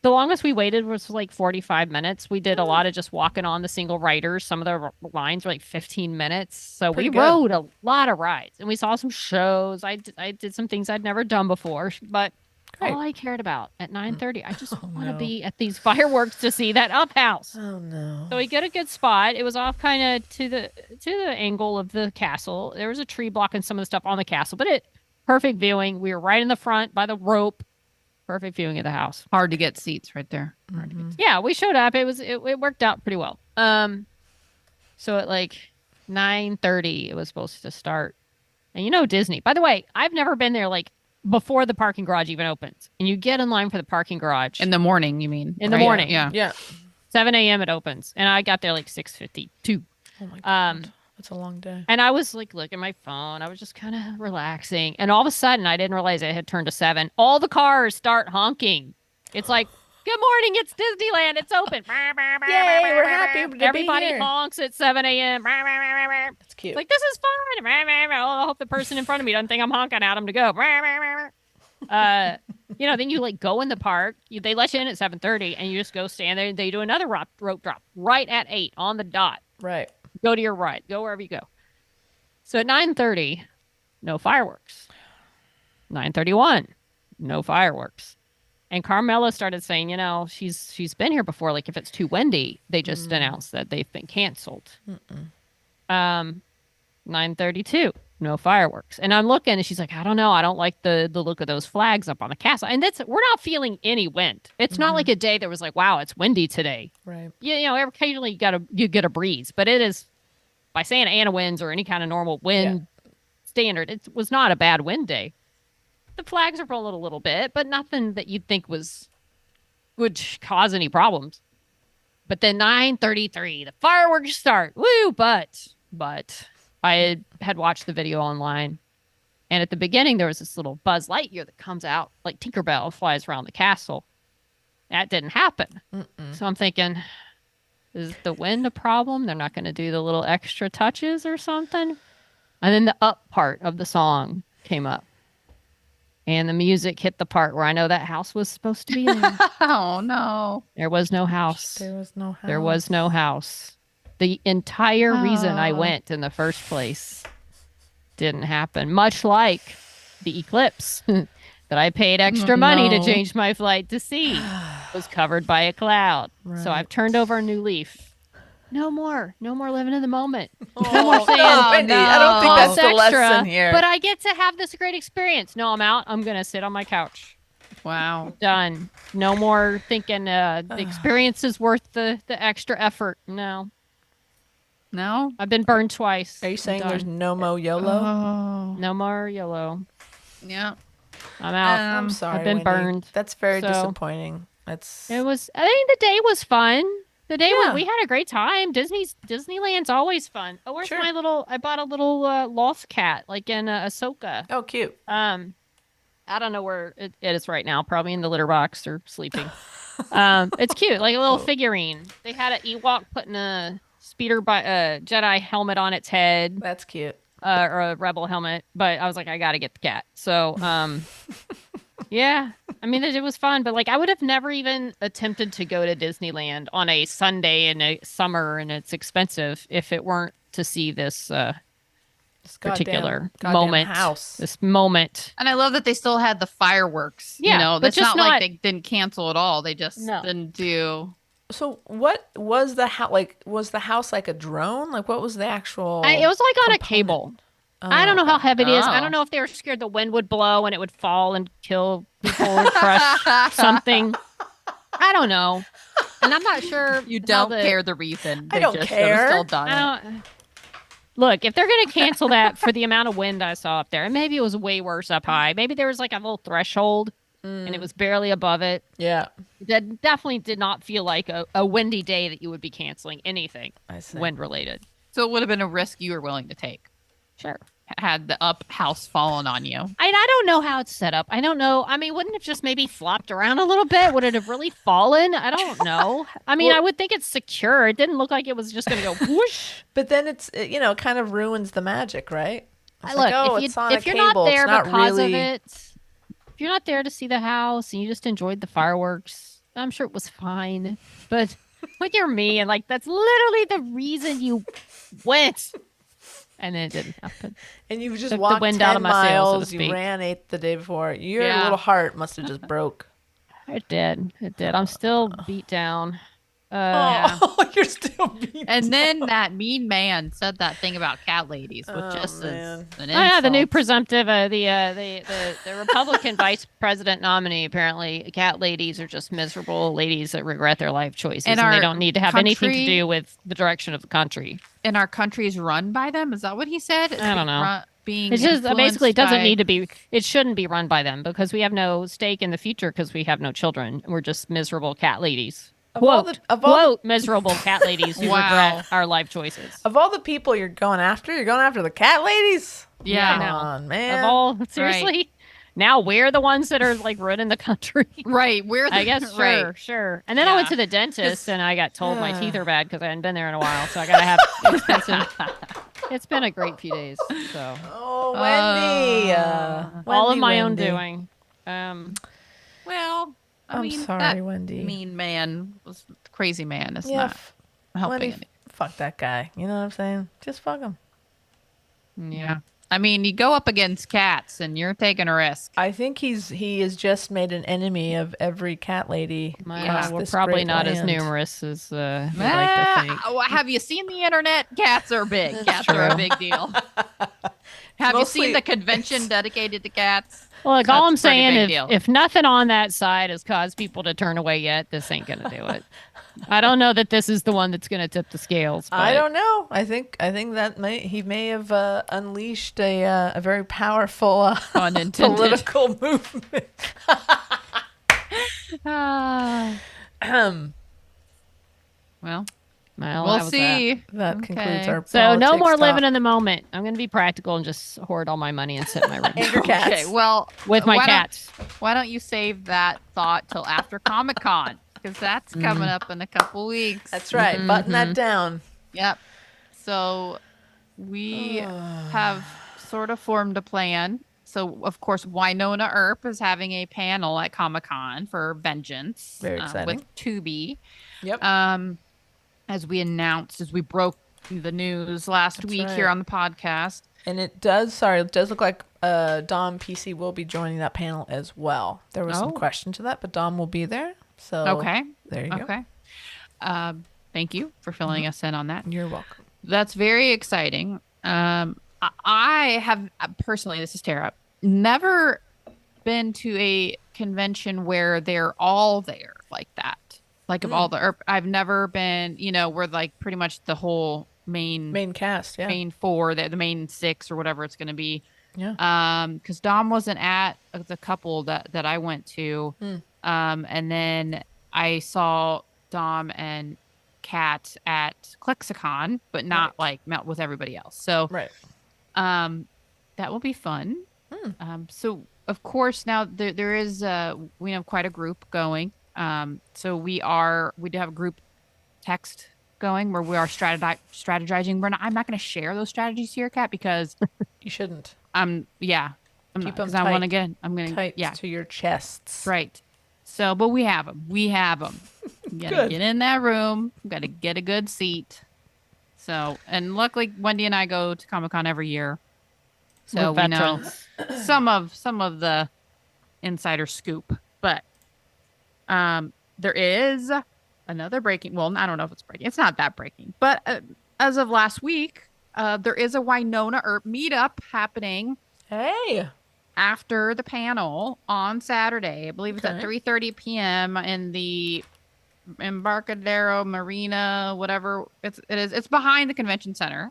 The longest we waited was like 45 minutes. We did a lot of just walking on the single riders. Some of the lines were like 15 minutes. So Pretty we good. rode a lot of rides and we saw some shows. I did some things I'd never done before, but Great. all I cared about at 9:30, I just want to no. be at these fireworks to see that up house. Oh no. So we get a good spot. It was off kind of to the angle of the castle. There was a tree blocking some of the stuff on the castle, but perfect viewing. We were right in the front by the rope. Perfect viewing of the house. Hard to get seats right there. Yeah, we showed up. It worked out pretty well. So at like 9:30 it was supposed to start. And Disney. By the way, I've never been there like before the parking garage even opens. And you get in line for the parking garage In the morning, you mean? In the right? morning. Yeah. Yeah. 7 a.m. it opens. And I got there like 6:52. Oh my god. That's a long day. And I was like looking at my phone. I was just kind of relaxing. And all of a sudden, I didn't realize it had turned to 7. All the cars start honking. It's like, good morning, it's Disneyland. It's open. Yay, we're happy to be Everybody here. honks at 7 a.m. That's cute. It's like, this is fun. I hope the person in front of me doesn't think I'm honking at them to go. Then you like go in the park. They let you in at 7:30 and you just go stand there. They do another rope drop right at 8 on the dot. Right. Go to your right. Go wherever you go. So at 9:30, no fireworks. 9:31, no fireworks. And Carmela started saying, she's been here before. Like if it's too windy, they just announced that they've been canceled. 9:32, no fireworks. And I'm looking, and she's like, I don't know. I don't like the look of those flags up on the castle. And we're not feeling any wind. It's not like a day that was like, wow, it's windy today. Right. Occasionally you get a breeze, but it is by Santa Ana winds or any kind of normal wind standard. It was not a bad wind day. The flags are rolling a little bit, but nothing that you'd think would cause any problems. But then 9:33, the fireworks start. Woo! But I had watched the video online, and at the beginning there was this little Buzz Lightyear that comes out like Tinkerbell, flies around the castle. That didn't happen. So I'm thinking, is the wind a problem? They're not going to do the little extra touches or something? And then the up part of the song came up. And the music hit the part where I know that house was supposed to be there. Oh, no. There was no house. There was no house. There was no house. The entire reason I Oh. went in the first place didn't happen. Much like the eclipse that I paid extra money to no. change my flight to see was covered by a cloud. So I've turned over a new leaf. No more living in the moment. No more saying, Wendy, I don't think that's cost the extra, lesson here. but I get to have this great experience. No, I'm out. I'm going to sit on my couch. Wow. Done. No more thinking the experience is worth the extra effort. No. No. I've been burned twice. Are you I'm saying done. there's no more YOLO? Oh. No more YOLO. Yeah. I'm out. I'm sorry, I've been Wendy. burned. That's very So- disappointing. That's I think the day was fun. The day Yeah. we had a great time. Disneyland's always fun. Oh, where's Sure. I bought a little lost cat, like in Ahsoka. oh cute. I don't know where it is right now. Probably in the litter box or sleeping. It's cute, like a little figurine. They had an Ewok putting a Jedi helmet on its head, That's cute. or a Rebel helmet. But I was like, I gotta get the cat. So, yeah. I mean, it was fun, but like, I would have never even attempted to go to Disneyland on a Sunday in a summer, and it's expensive if it weren't to see this This particular goddamn moment. house. This moment. And I love that they still had the fireworks. Yeah, You know, but that's just not like not- they didn't cancel at all. They just No. didn't do. So what was the house like? Was the house like a drone? Like what was the actual? It was like on a component? cable. I don't know how heavy it is. I Oh. don't know if they were scared the wind would blow and it would fall and kill people or crush something. I don't know. And I'm not sure. You how don't the- care the reason. I They don't just care. Have still done it. I don't. Look, if they're going to cancel that for the amount of wind I saw up there, and maybe it was way worse up high. Maybe there was like a little threshold and it was barely above it. Yeah, That definitely did not feel like a windy day that you would be canceling anything I see. wind related. So it would have been a risk you were willing to take Sure. had the up house fallen on you. I don't know how it's set up. I don't know. I mean, wouldn't it have just maybe flopped around a little bit? Would it have really fallen? I don't know. I mean, Well- I would think it's secure. It didn't look like it was just going to go whoosh. But then it kind of ruins the magic, right? It's Look, like, oh, if, it's on if a you're cable. not there it's not because really... of it, if you're not there to see the house and you just enjoyed the fireworks, I'm sure it was fine. But when you're me and like that's literally the reason you went, and then it didn't happen. And you just Took the walked wind 10 out of my sails, so to miles. You speak. ran 8 the day before. Your Yeah. little heart must have just broke. It did. It did. I'm still beat down. Oh, you're still beat. And then that mean man said that thing about cat ladies, which Oh, just is man. an Oh, yeah, the new insult. presumptive, the Republican vice president nominee. Apparently, cat ladies are just miserable ladies that regret their life choices, And and they our don't need to have anything to country- do with the direction of the country. And our country's run by them. Is that what he said? I don't know. Being It's just basically it doesn't influenced need to be. It shouldn't be run by them because we have no stake in the future because we have no children. We're just miserable cat ladies. Of all Quote, the- of all the- quote, miserable cat ladies who Wow. regret our life choices. Of all the people you're going after the cat ladies? Yeah. Come know. on, man. Of all, seriously? Now we're the ones that are like ruining the country. Right. We're the, I guess right. sure. And then I went Yeah. to the dentist and I got told my teeth are bad because I hadn't been there in a while. So I gotta have expensive. It's been a great few days. So Oh, Wendy. all of Wendy, my own Wendy. doing. Well, I I'm mean, sorry, that Wendy. mean man was crazy man. Is Yeah, not helping. Wendy, any- fuck that guy. You know what I'm saying? Just fuck him. Yeah. I mean, you go up against cats and you're taking a risk. I think he has just made an enemy of every cat lady. across We're this probably great not as land. numerous as we like to think. Well, have you seen the internet? Cats are big. Cats are a true. big deal. Have you Mostly- seen the convention dedicated to cats? Look, all I'm That's a pretty saying big is deal. if nothing on that side has caused people to turn away yet, this ain't gonna do it. I don't know that this is the one that's gonna tip the scales. I but- don't know. I think that he may have unleashed a very powerful Unintended. political movement. Ah, Ahem. Well, well, that we'll was see. That Okay. concludes our So no politics more talk. living in the moment. I'm going to be practical and just hoard all my money and sit in my room And your cats. Okay, well, with my why don't- cats. Why don't you save that thought till after Comic Con? Because that's coming up in a couple weeks. That's right. Button that down. Yep. So we have sort of formed a plan. So, of course, Winona Earp is having a panel at Comic Con for Vengeance Very exciting. with Tubi. Yep. As we announced, as we broke the news last week here right. on the podcast. And it does look like Dom PC will be joining that panel as well. There was some question to that, but Dom will be there. So Okay. there you go. Okay. Thank you for filling us in on that. You're welcome. That's very exciting. I have personally, this is Tara, never been to a convention where they're all there like that. Like of all the, I've never been, where like pretty much the whole main cast, yeah. main four, the main six or whatever it's going to be. Yeah. Because Dom wasn't at the couple that I went to. And then I saw Dom and Kat at Klexicon, but not met with everybody else. So right. That will be fun. So of course now there is we have quite a group going. So we do have a group text going where we are strategizing. I'm not going to share those strategies here, Kat, because you shouldn't. Keep them tight. I'm going to to your chests. Right. So, but we have them. We gotta get in that room. We gotta get a good seat. So, and luckily, Wendy and I go to Comic-Con every year, so we know some of the insider scoop. But there is another breaking. Well, I don't know if it's breaking. It's not that breaking. But as of last week, there is a Winona Earp meetup happening. Hey. After the panel on Saturday. I believe it's at 3:30 p.m. in the Embarcadero Marina, whatever it is. It's behind the convention center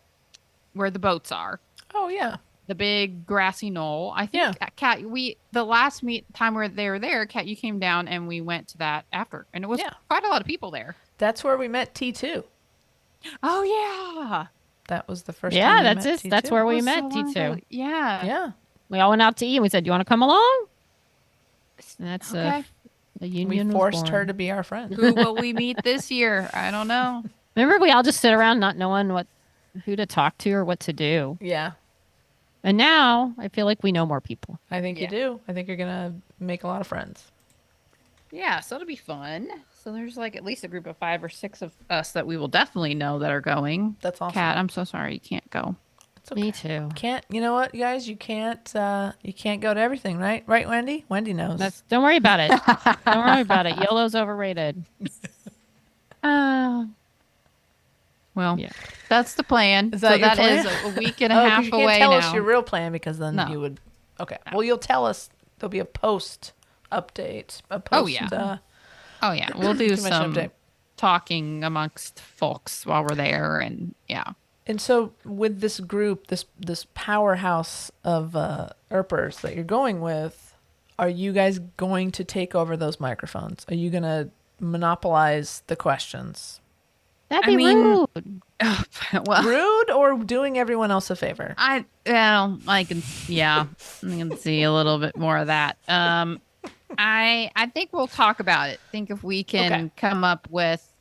where the boats are. Oh, yeah. The big grassy knoll. I think, Kat, the last time they were there, Kat, you came down and we went to that after. And it was quite a lot of people there. That's where we met T2. Oh, yeah. That was the first time we met T2. T2. That's where we met T2. Yeah. Yeah. We all went out to eat and we said, "You want to come along?" And that's the union. We forced her to be our friend. Who will we meet this year? I don't know. Remember, we all just sit around not knowing who to talk to or what to do. Yeah. And now I feel like we know more people. I think you do. I think you're going to make a lot of friends. Yeah, so it'll be fun. So there's like at least a group of 5 or 6 of us that we will definitely know that are going. That's awesome. Kat, I'm so sorry you can't go. It's okay. Me too. You know what, guys? You can't go to everything, right? Right, Wendy? Wendy knows. Don't worry about it. Don't worry about it. YOLO's overrated. Well, that's the plan. Is that your plan? Is a week and a half you away can't tell now. us your real plan because then you would. Okay. Well, you'll tell us. There'll be a post update. Oh yeah. We'll do some update. talking amongst folks while we're there, and yeah. And so with this group, this powerhouse of Earpers that you're going with, are you guys going to take over those microphones? Are you going to monopolize the questions? That'd be rude. Well, rude or doing everyone else a favor? I can see a little bit more of that. I think we'll talk about it. Think if we can come up with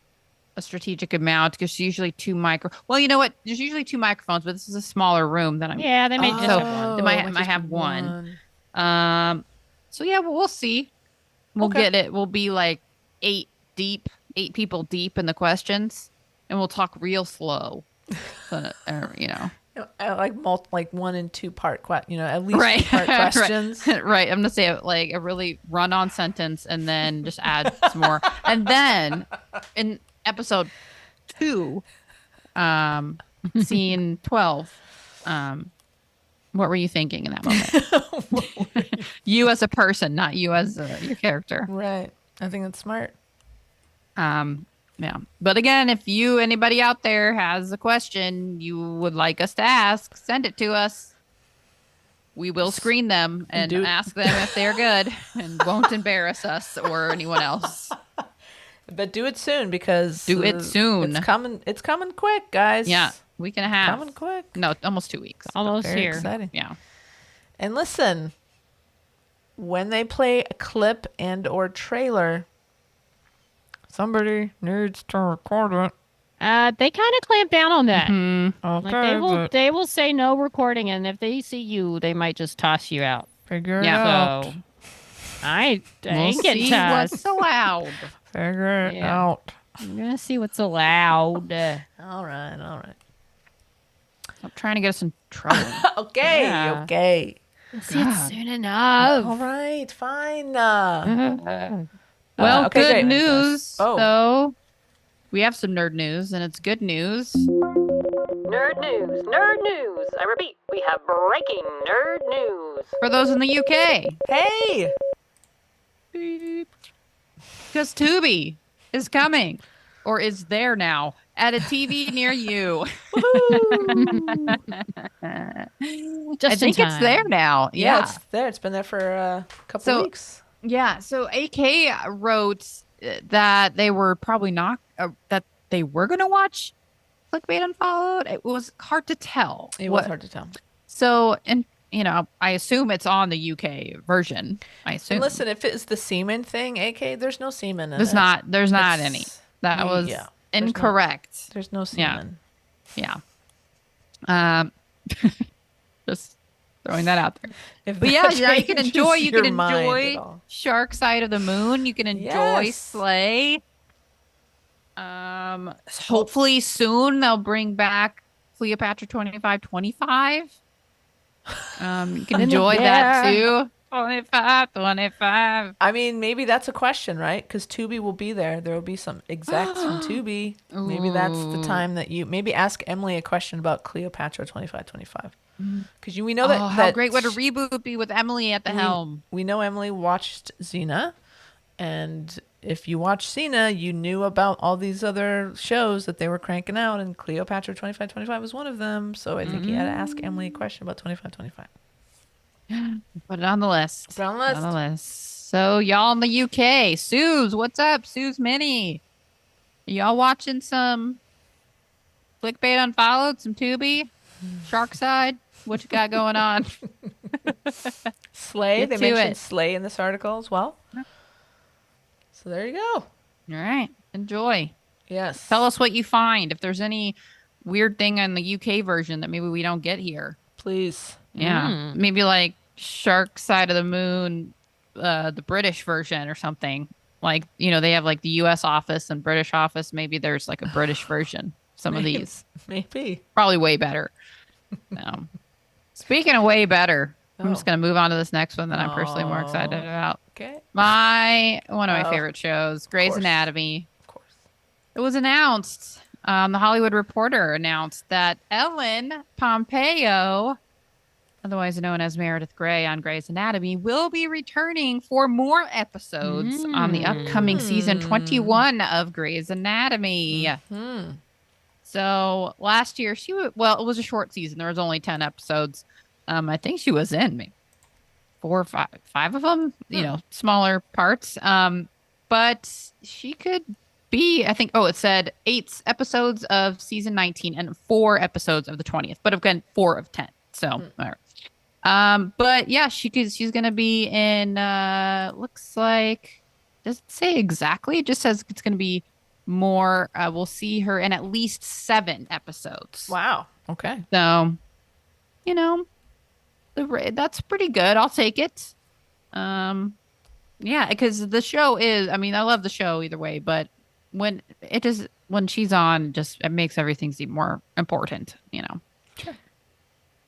a strategic amount, because usually 2 well, you know what? There's usually 2 microphones, but this is a smaller room than I'm. Yeah, they may just have one. They might have one. So yeah, we'll see. We'll get it. We'll be like 8 people deep in the questions, and we'll talk real slow. So, I like 1 and 2 part at least 2 part questions. Right. I'm gonna say like a really run-on sentence, and then just add some more, and then in episode 2, scene 12. What were you thinking in that moment? You as a person, not you as your character. Right. I think that's smart. Yeah. But again, if anybody out there has a question you would like us to ask, send it to us. We will screen them and ask them if they're good and won't embarrass us or anyone else. But do it soon because It's coming quick, guys. Yeah, week and a half. Coming quick. No, almost 2 weeks. Almost Very here. Exciting. Yeah. And listen, when they play a clip and or trailer, somebody needs to record it. They kind of clamp down on that. Mm-hmm. Okay, like they will say no recording, and if they see you, they might just toss you out. Figure it out. So I We'll ain't getting see tossed. what's allowed. Figure it out. I'm gonna see what's allowed. All right. Stop trying to get us in trouble. Okay, Yeah. okay. See it God. soon enough. All right, fine. Well, okay, good great. news. Oh. So we have some nerd news, and it's good news. Nerd news, nerd news. I repeat, we have breaking nerd news. For those in the UK. Hey. Because Tubi is coming, or is there now, at a TV near you. Just I think in it's there time. now. Yeah, Yeah. it's there. It's been there for a couple So- weeks. Yeah. So AK wrote that they were probably not, that they were going to watch Clickbait Unfollowed. It was hard to tell. It was hard to tell. So, and I assume it's on the UK version. I assume. And listen, if it's the semen thing, AK, there's no semen in there's it. not It's- any. That was yeah, there's no- incorrect. There's no semen. Yeah. Just throwing that out there. If But yeah, that you can changes enjoy. You can your mind at enjoy all. Shark Side of the Moon. You can enjoy Yes. Slay. Hopefully soon they'll bring back Cleopatra 2525. You can enjoy that too. 25. I mean, maybe that's a question, right? Because Tubi will be there. There will be some execs from Tubi. Maybe that's the time that maybe ask Emily a question about Cleopatra 2525. Because we know that. Oh, how that great would a reboot be with Emily at the helm? We know Emily watched Xena, and if you watched Xena, you knew about all these other shows that they were cranking out, and Cleopatra 2525 was one of them. So I think you had to ask Emily a question about 2525. Put it on the list. Put it on the Put it on the list. So y'all in the UK, Suze, what's up? Suze Mini. Y'all watching some Clickbait Unfollowed, some Tubi, Shark Side? What you got going on? Slay. Get They to mentioned it. Slay in this article as well. So there you go. All right. Enjoy. Yes. Tell us what you find. If there's any weird thing in the UK version that maybe we don't get here. Please. Yeah. Maybe like Shark Side of the Moon, the British version or something. Like, they have like the US office and British office. Maybe there's like a British version. Some of these. Maybe. Probably way better. Speaking of way better, I'm just Oh. going to move on to this next one that I'm personally more excited about. Okay. One of my Oh. favorite shows, Grey's course. Anatomy. Of course. It was announced. The Hollywood Reporter announced that Ellen Pompeo, otherwise known as Meredith Grey on Grey's Anatomy, will be returning for more episodes on the upcoming season 21 of Grey's Anatomy. So last year it was a short season. There was only 10 episodes. I think she was in maybe 4 or 5 of them, smaller parts. But she could be, I think, it said 8 episodes of season 19 and 4 episodes of the 20th, but again, 4 of 10. So, all right. But yeah, she's going to be in, looks like, does it say exactly? It just says it's going to be more. We'll see her in at least 7 episodes. Wow. Okay. So, that's pretty good. I'll take it. Yeah, because the show is, I love the show either way, but when she's on, it makes everything seem more important, Sure.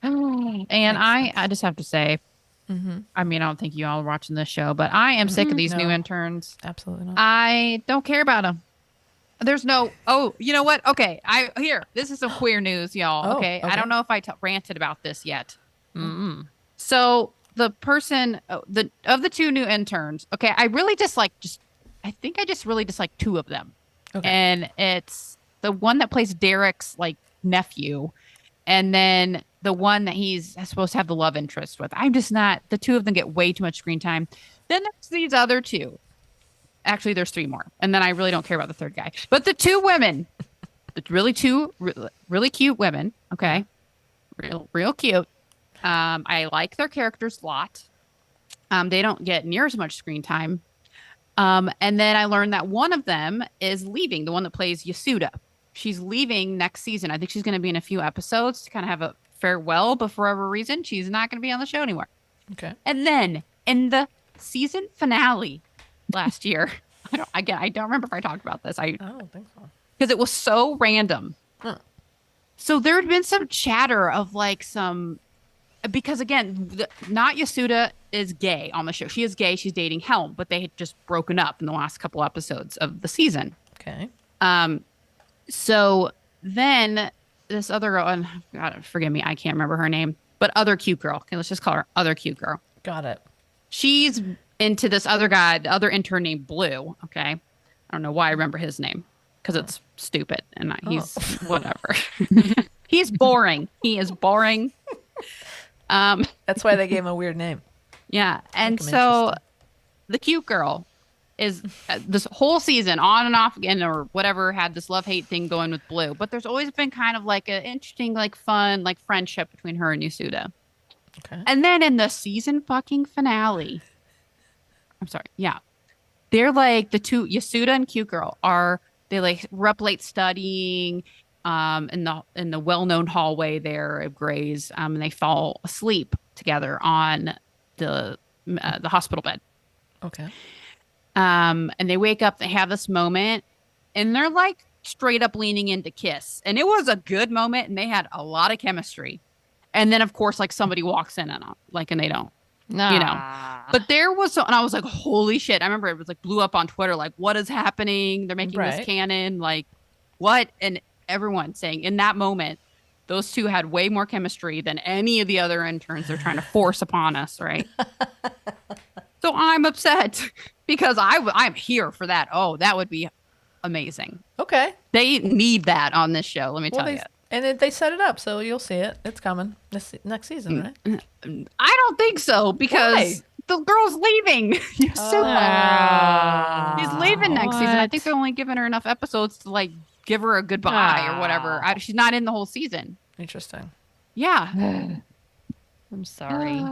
And I just have to say, I don't think you all are watching this show, but I am sick of these new No. interns. Absolutely not. I don't care about them. There's no, you know what? Okay. This is some queer news, y'all. Oh, Okay. I okay. don't know if I ranted about this yet. So the person, of the 2 new interns, okay, I really dislike I think I just really dislike 2 of them. Okay. And it's the one that plays Derek's like nephew, and then the one that he's supposed to have the love interest with. I'm just not, the 2 of them get way too much screen time. Then there's these other 2. Actually, there's 3 more. And then I really don't care about the 3rd guy. But the 2 women, really cute women. Okay. Real cute. I like their characters a lot. They don't get near as much screen time. And then I learned that one of them is leaving, the one that plays Yasuda. She's leaving next season. I think she's going to be in a few episodes to kind of have a farewell, but for whatever reason, she's not going to be on the show anymore. Okay. And then in the season finale last year, I don't remember if I talked about this. I don't think so. Because it was so random. Huh. So there had been some chatter of like some, because again, not Yasuda is gay on the show. She is gay. She's dating Helm, but they had just broken up in the last couple episodes of the season. Okay. So then this other girl, and God, forgive me, I can't remember her name, but other cute girl. Okay, let's just call her other cute girl. Got it. She's into this other guy, the other intern named Blue. Okay. I don't know why I remember his name because it's stupid and he's whatever. He's boring. He is boring. That's why they gave him a weird name. Yeah. And Make him so interesting. the cute girl is this whole season on and off again or whatever had this love-hate thing going with Blue. But there's always been kind of like an interesting, like fun, like friendship between her and Yasuda. Okay. And then in the season fucking finale, I'm sorry. Yeah. They're like the two, Yasuda and cute girl they like were up late studying in the well-known hallway there of Gray's, and they fall asleep together on the hospital bed. Okay. And they wake up, they have this moment, and they're like straight up leaning in to kiss. And it was a good moment, and they had a lot of chemistry. And then, of course, like somebody walks in and they don't. No. You know. But there was and I was like, holy shit. I remember it was like blew up on Twitter, like, what is happening? They're making this canon, like, what? And everyone saying in that moment, those two had way more chemistry than any of the other interns they're trying to force upon us, right? So I'm upset because I'm here for that. Oh, that would be amazing. Okay. They need that on this show, let me tell you. And they set it up, so you'll see it. It's coming next season, right? I don't think so because the girl's leaving. She's leaving next season. I think they're only giving her enough episodes to like give her a goodbye or whatever. She's not in the whole season. Interesting. Yeah. I'm sorry.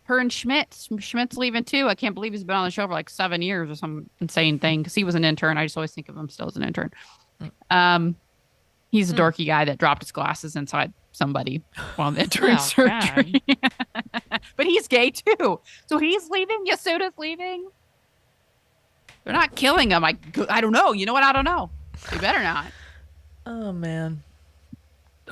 Her and Schmidt's leaving too. I can't believe he's been on the show for like 7 years or some insane thing because he was an intern. I just always think of him still as an intern. He's a dorky guy that dropped his glasses inside somebody while entering surgery. But he's gay too. So he's leaving. Yasuda's leaving. They're not killing him. I don't know. You know what? I don't know. They better not. Oh, man.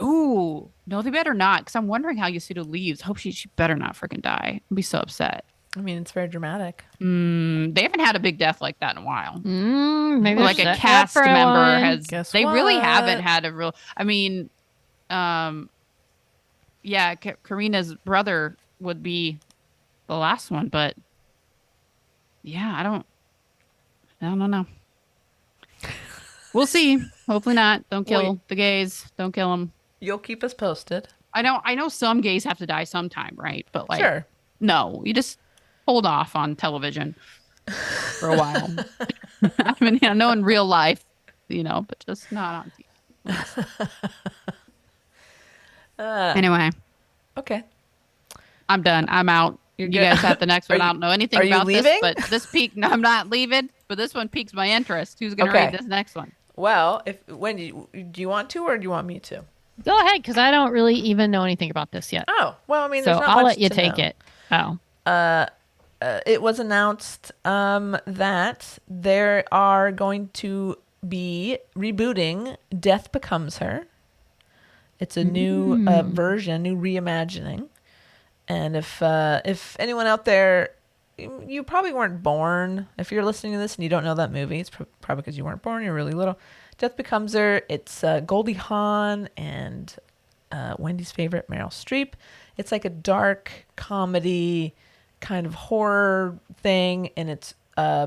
Ooh. No, they better not. Because I'm wondering how Yasuda leaves. Hope she better not freaking die. I'd be so upset. I mean, it's very dramatic. They haven't had a big death like that in a while. Maybe Like a cast member has. They really haven't had a real. I mean, yeah, Karina's brother would be the last one, but yeah, I don't know. We'll see. Hopefully not. Don't kill the gays. Don't kill them. You'll keep us posted. I know some gays have to die sometime, right? But like, Sure. No, you just hold off on television for a while. I mean, I know in real life, but just not on TV. Anyway. Okay. I'm done. I'm out. You guys have the next one. I don't know anything about this, but this peak. No, I'm not leaving. But this one piques my interest. Who's going to read this next one? Well, do you want to, or do you want me to? Go ahead, because I don't really even know anything about this yet. Oh, well, I mean, so there's not I'll much let you to take know. it. Oh. It was announced that they are going to be rebooting Death Becomes Her. It's a new version, new reimagining. And if anyone out there, you probably weren't born. If you're listening to this and you don't know that movie, it's probably because you weren't born. You're really little. Death Becomes Her. It's Goldie Hawn and Wendy's favorite, Meryl Streep. It's like a dark comedy kind of horror thing, and it's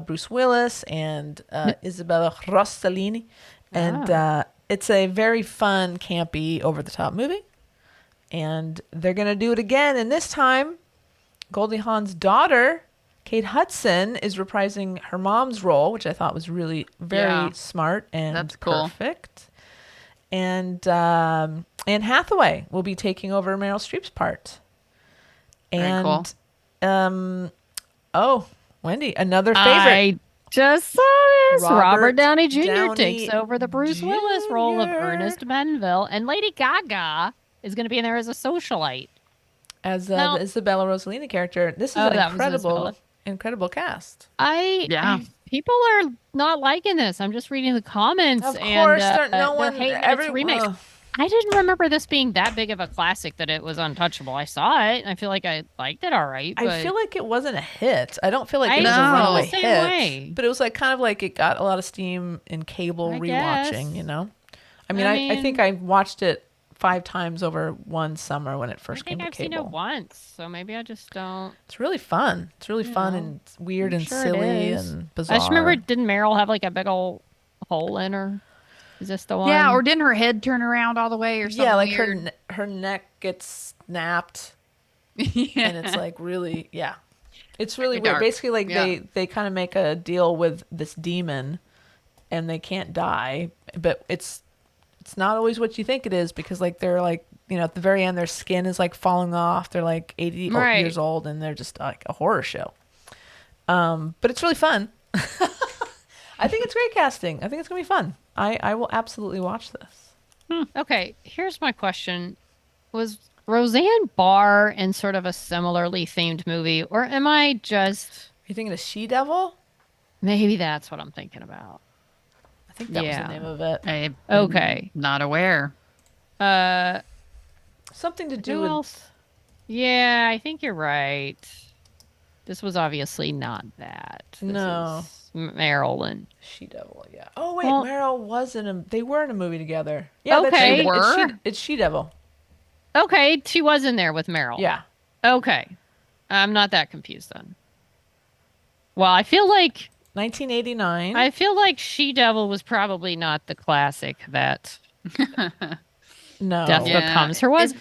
Bruce Willis and Isabella Rossellini. And it's a very fun, campy, over-the-top movie. And they're going to do it again. And this time, Goldie Hawn's daughter, Kate Hudson, is reprising her mom's role, which I thought was really very smart and That's cool. perfect. And Anne Hathaway will be taking over Meryl Streep's part. Very cool. Wendy, another favorite. I just saw this. Robert Downey Jr. Downey takes over the Bruce Willis role of Jr.. Ernest Benville, and Lady Gaga is going to be in there as a socialite. As the Isabella Rossellini character. This is an incredible cast. People are not liking this. I'm just reading the comments. Of course, and, no one. they're hating its remake. I didn't remember this being that big of a classic that it was untouchable. I saw it and I feel like I liked it all right. But I feel like it wasn't a hit. I don't feel like I it was a know. runaway the same hit. way. But it was like kind of like it got a lot of steam in cable I rewatching, guess. you know? I mean, I think I watched it 5 times over one summer when it I first came think to I've seen it cable. once, so maybe I just don't. It's really fun. It's really fun know, and weird I'm and sure it silly is. and bizarre. I just remember, didn't Meryl have like a big old hole in her? Is this the one? Yeah, or didn't her head turn around all the way or something? Yeah, like weird? her neck gets snapped Yeah. and it's like really, yeah. It's really Very weird. dark. Basically, like Yeah. they kind of make a deal with this demon, and they can't die, but it's not always what you think it is because like they're like at the very end their skin is like falling off. They're like 80 Right. years old and they're just like a horror show. But it's really fun. I think it's great casting. I think it's gonna be fun. I will absolutely watch this. Okay, here's my question. Was Roseanne Barr in sort of a similarly themed movie, or am I just... Are you thinking of She Devil? Maybe that's what I'm thinking about. I think that was Yeah. the name of it. I'm Okay. not aware. Something to do Who with else? Yeah, I think you're right. This was obviously not that. This No. is Marilyn. She Devil. Yeah. Oh wait, Well- Meryl was in a. They were in a movie together. Yeah. that's Okay. She- They were? It's She Devil. Okay, she was in there with Meryl. Yeah. Okay. I'm not that confused then. Well, I feel like 1989. She Devil was probably not the classic that No. Death Yeah, Becomes Her was.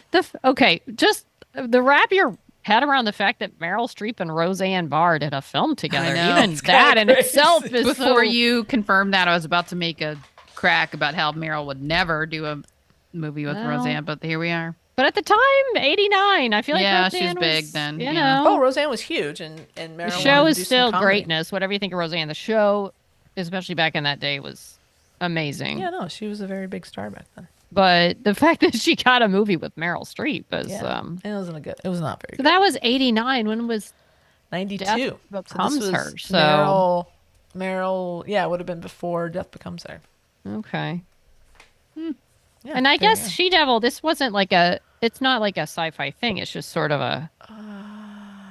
Okay, just the wrap your head around the fact that Meryl Streep and Roseanne Barr did a film together. know. Even It's that kinda in crazy. itself is Before so... you confirmed that, I was about to make a crack about how Meryl would never do a movie with Well. Roseanne, but here we are. But at the time, 89, I feel like Yeah, Roseanne she's big was, then, You yeah. know, Oh, Roseanne was huge, and Meryl the wanted show to is do some still comedy. greatness. Whatever you think of Roseanne, the show, especially back in that day, was amazing. Yeah, no, she was a very big star back then. But the fact that she got a movie with Meryl Streep is Yeah, and it wasn't a good. It was not very so good. that was 89. When was 92. Death Becomes Her, so- Meryl, yeah, it would have been before Death Becomes Her. okay? Yeah, And I there you guess go. She Devil, this wasn't like a, it's not like a sci-fi thing. It's just sort of a,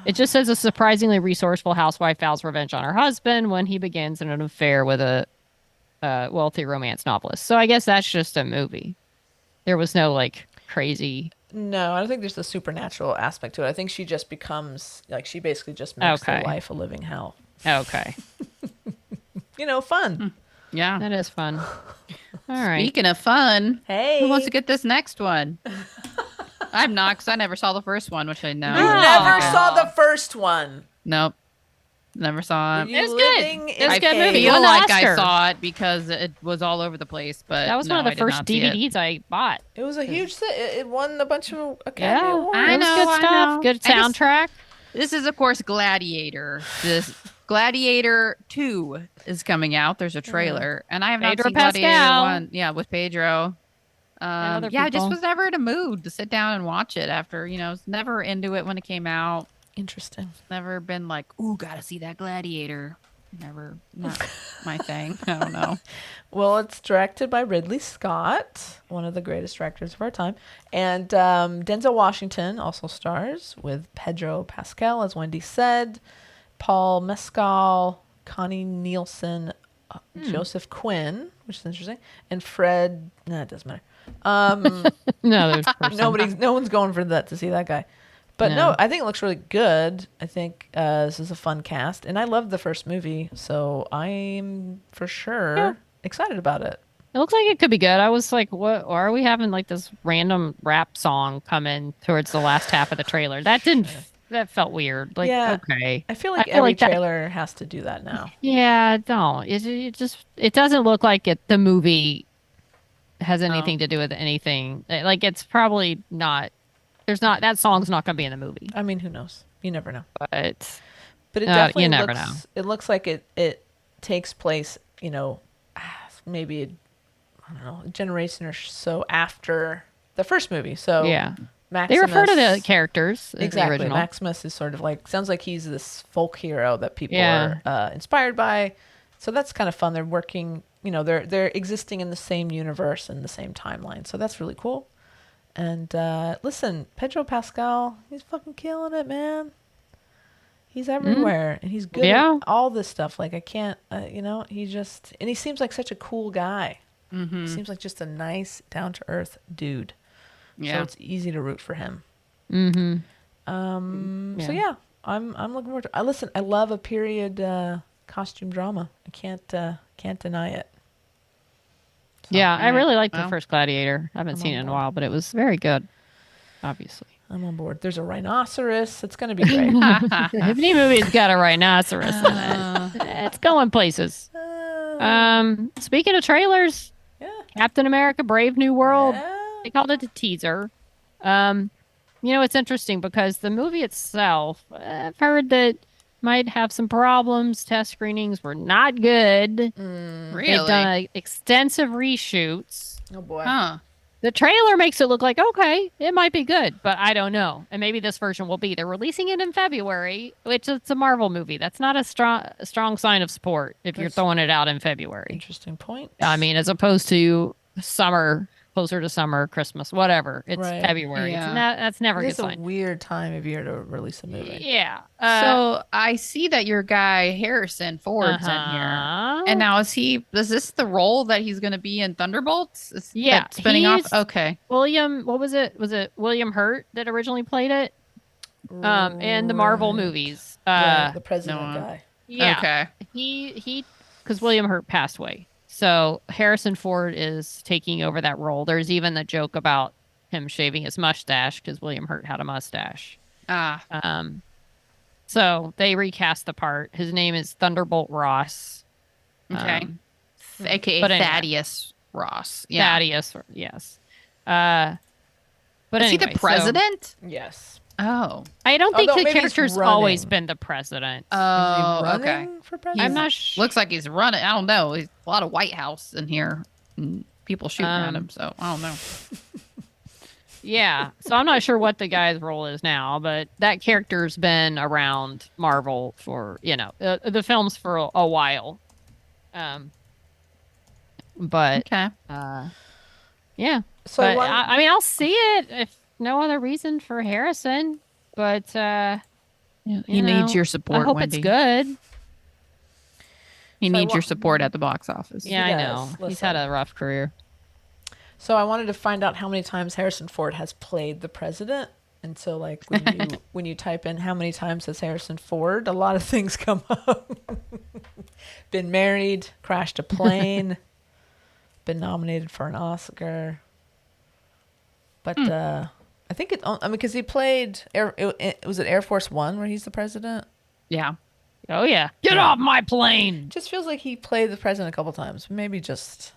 it just says a surprisingly resourceful housewife vows revenge on her husband when he begins an affair with a wealthy romance novelist. So I guess that's just a movie. There was no like crazy. No, I don't think there's the supernatural aspect to it. I think she just becomes like she basically just makes their Okay. life a living hell. Okay, Fun. Yeah. that is fun. All right. Speaking of fun, Hey, who wants to get this next one? I'm not, because I never saw the first one, which I know. You never saw the first one. Nope. Never saw Were it. you It's good. living It's in a a good cave? movie. I feel won the like I Oscar. saw it because it was all over the place, but That was no, one I of the did first not see it. DVDs I bought. It was a huge. It won a bunch of Academy Yeah, Awards. I it was know, good I stuff. know. Good I just- soundtrack. This is, of course, Gladiator. This Gladiator 2 is coming out. There's a trailer, and I have not Pedro seen Gladiator Pascal. 1. Yeah, with Pedro. other Yeah, I just people. was never in a mood to sit down and watch it after, I was never into it when it came out. Interesting. Never been like, ooh, gotta see that Gladiator. Never, not my thing. I don't know. Well, it's directed by Ridley Scott, one of the greatest directors of our time. And Denzel Washington also stars with Pedro Pascal, as Wendy said, Paul Mescal, Connie Nielsen, Joseph Quinn, which is interesting, and Fred. Nah, it doesn't matter. No, there's person. No one's going for that to see that guy. But no, I think it looks really good. I think this is a fun cast, and I loved the first movie, so I'm for sure excited about it. It looks like it could be good. I was like, what? Why are we having like this random rap song come in towards the last half of the trailer? That didn't. That felt weird. Like, Yeah. okay. I feel like feel every like that- trailer has to do that now. Yeah, don't. It doesn't look like the movie has anything to do with anything. Like, it's probably not. There's not, that song's not going to be in the movie, I mean, who knows? You never know. but But it You definitely never looks, know. It looks like it takes place, maybe I don't know, a generation or so after the first movie. So yeah. Maximus, They refer to the characters in the exactly. original. Maximus is sort of like sounds like he's this folk hero that people Yeah. are inspired by. So that's kind of fun. They're working, they're existing in the same universe and the same timeline. So that's really cool. And listen, Pedro Pascal, he's fucking killing it, man. He's everywhere, and he's good Yeah. at all this stuff. Like I can't, he just, and he seems like such a cool guy. He seems like just a nice, down to earth dude. So Yeah. it's easy to root for him. Mm-hmm. So yeah, I'm looking forward to. Listen, I love a period costume drama. I can't deny it. So, Yeah, I really liked the Well, first Gladiator. I haven't I'm seen it on in a board. while, but it was very good. Obviously, I'm on board. There's a rhinoceros. It's gonna be great. the Tiffany movie's got a rhinoceros in it. It's going places. Speaking of trailers, Yeah. Captain America: Brave New World. Yeah. They called it a teaser. It's interesting because the movie itself, I've heard that might have some problems. Test screenings were not good. They've Really? done extensive reshoots. Oh boy. Huh. The trailer makes it look like, okay, it might be good, but I don't know. And maybe this version will be. They're releasing it in February, which it's a Marvel movie. That's not a strong sign of support if you're That's- throwing it out in February. Interesting point. I mean, as opposed to summer, closer to summer, Christmas, whatever. It's Right. February. Yeah. That's never a good It's a sign. weird time of year to release a movie. Yeah. So I see that your guy Harrison Ford's in here. uh-huh. And now is this the role that he's going to be in Thunderbolts? Is Yeah, that spinning off. he's- Okay. William, what was it? Was it William Hurt that originally played it? In the Marvel Right. movies. Right, the president no. guy. Yeah. Okay. He because William Hurt passed away. So Harrison Ford is taking over that role. There's even the joke about him shaving his mustache because William Hurt had a mustache. So they recast the part. His name is Thunderbolt Ross. Okay. AKA but anyway. Thaddeus Ross. Yeah. Thaddeus, yes. But Is he anyway, the president? Yes. Oh. I don't think Although the maybe he's character's always running. been the president. Is Oh, he okay. running for president? I'm not sure. Looks like he's running. I don't know. He's a lot of White House in here. And people shooting at him. So I don't know. Yeah. So I'm not sure what the guy's role is now, but that character's been around Marvel for, the films for a while. But Okay. yeah. So But one- I mean, I'll see it if no other reason for Harrison. But He You needs know, your support. I hope Wendy. it's good. He So needs your what- support at the box office. Yeah, I does. know. He's had Listen. a rough career. So I wanted to find out how many times Harrison Ford has played the president. And so, like, when you type in how many times has Harrison Ford, a lot of things come up. Been married, crashed a plane, been nominated for an Oscar. But I think because he played was it Air Force One where he's the president? Yeah. Oh yeah. Get off my plane. Just feels like he played the president a couple times. Maybe just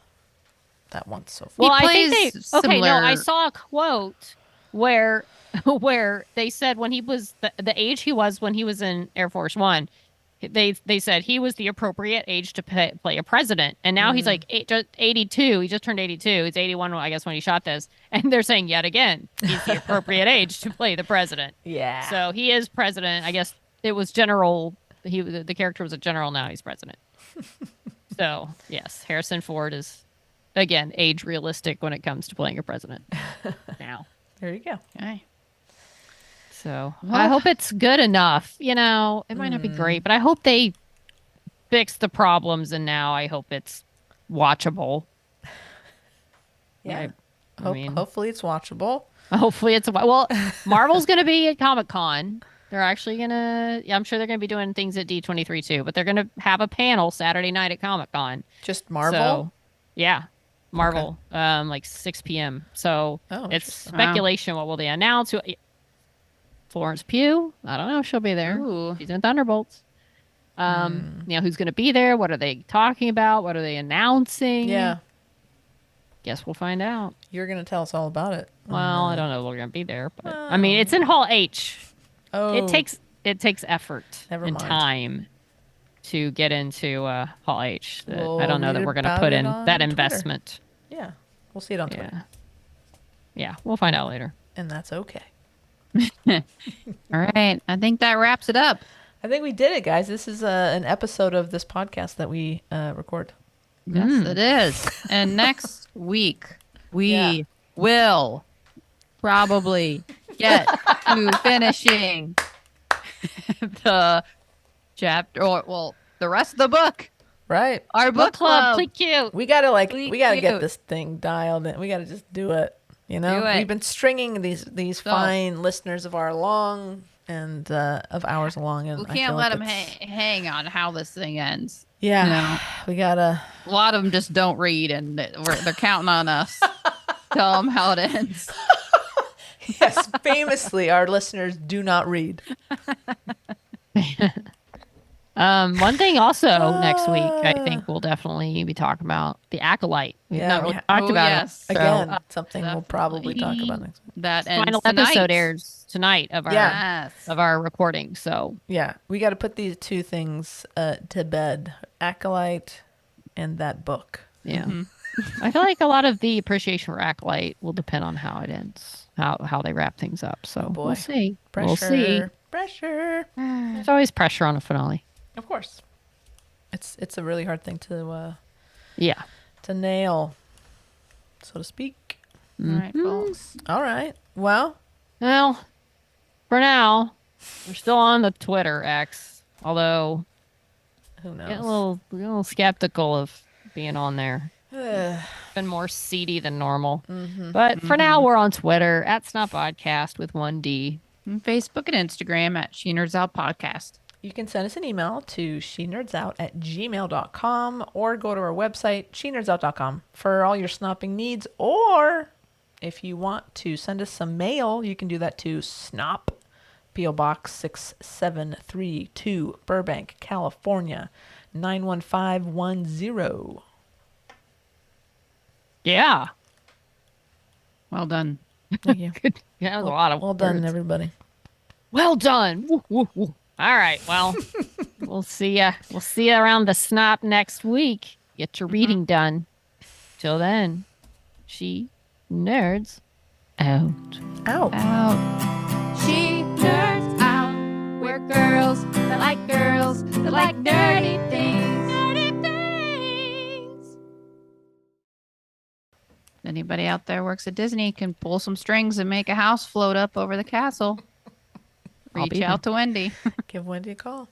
that once so far. Well, I think plays they okay. No, I similar- saw a quote where they said when he was the age he was when he was in Air Force One, they said he was the appropriate age to play a president, and now he's like 82. He just turned 82. He's 81, I guess, when he shot this, and they're saying yet again he's the appropriate age to play the president. Yeah. So he is president. I guess it was general. The character was a general. Now he's president. So yes, Harrison Ford is again age realistic when it comes to playing a president. Now, There you go. Okay. so Well- I hope it's good enough. It might not be great, but I hope they fix the problems, and now I hope it's watchable. Yeah. I mean, Hopefully it's watchable. hopefully it's Marvel's going to be at Comic-Con. They're actually going to, I'm sure they're going to be doing things at D23 too, but they're going to have a panel Saturday night at Comic-Con. Just Marvel. So, yeah. Marvel, like 6 p.m. So Oh, it's interesting. speculation. What will they announce? Florence Pugh. I don't know. She'll be there. Ooh. She's in Thunderbolts. Who's going to be there? What are they talking about? What are they announcing? Yeah. Guess we'll find out. You're going to tell us all about it. Well, I don't know if we're going to be there, but I mean, it's in Hall H. Oh. It takes effort Never and mind. time to get into Hall H. We'll I don't know that read we're going to about put it in on that Twitter. investment. Yeah. We'll see it on Twitter. Yeah, we'll find out later. And that's okay. All right. I think that wraps it up. I think we did it, guys. This is an episode of this podcast that we record. Yes, it is. And next week, we will probably get to finishing the chapter, or, well, the rest of the book. Right. Our book club. Please cute. We gotta Please we gotta get cute. this thing dialed in. We gotta just do it. You know, Do it. we've been stringing these fine listeners of our along and of ours along, and We I can't feel let like them hang on how this thing ends. Yeah, you know. we gotta. A lot of them just don't read, and they're counting on us. Tell them how it ends. Yes, famously, our listeners do not read. One thing also next week, I think we'll definitely be talking about the Acolyte. We've Yeah, not we really ha- talked Oh, about yes. it. So, Again, something we'll probably talk definitely. about next week. That ends final tonight. episode airs tonight of our Yeah. Yes. of our recording. So Yeah, we got to put these two things to bed: Acolyte and that book. yeah, Mm-hmm. I feel like a lot of the appreciation for Acolyte will depend on how it ends, how they wrap things up. So Oh, boy. we'll see. Pressure, We'll see. pressure. There's always pressure on a finale. Of course, it's a really hard thing to Yeah. nail, so to speak. All right, folks. All right. Well, Well, for now, we're still on the Twitter X, although who knows? getting a little skeptical of being on there. Ugh. Been more seedy than normal. But for now, we're on Twitter at Snot Podcast with 1D. And Facebook and Instagram at She Nerds Out Podcast. You can send us an email to shenerds@gmail.com or go to our website, shenerds.com, for all your snopping needs. Or if you want to send us some mail, you can do that to Snop, P.O. Box 6732, Burbank, California, 91510. Yeah. Well done. Thank you. Good. Yeah, that was a lot of Well done, words. everybody. Well done. Woo, woo, woo. All right. Well, we'll see ya. We'll see ya around the Snop next week. Get your reading done. Till then, she nerds out. Out. Out. She nerds out. We're girls that like girls that like nerdy things. Nerdy things. Anybody out there works at Disney can pull some strings and make a house float up over the castle. I'll Reach be out to Wendy. Give Wendy a call.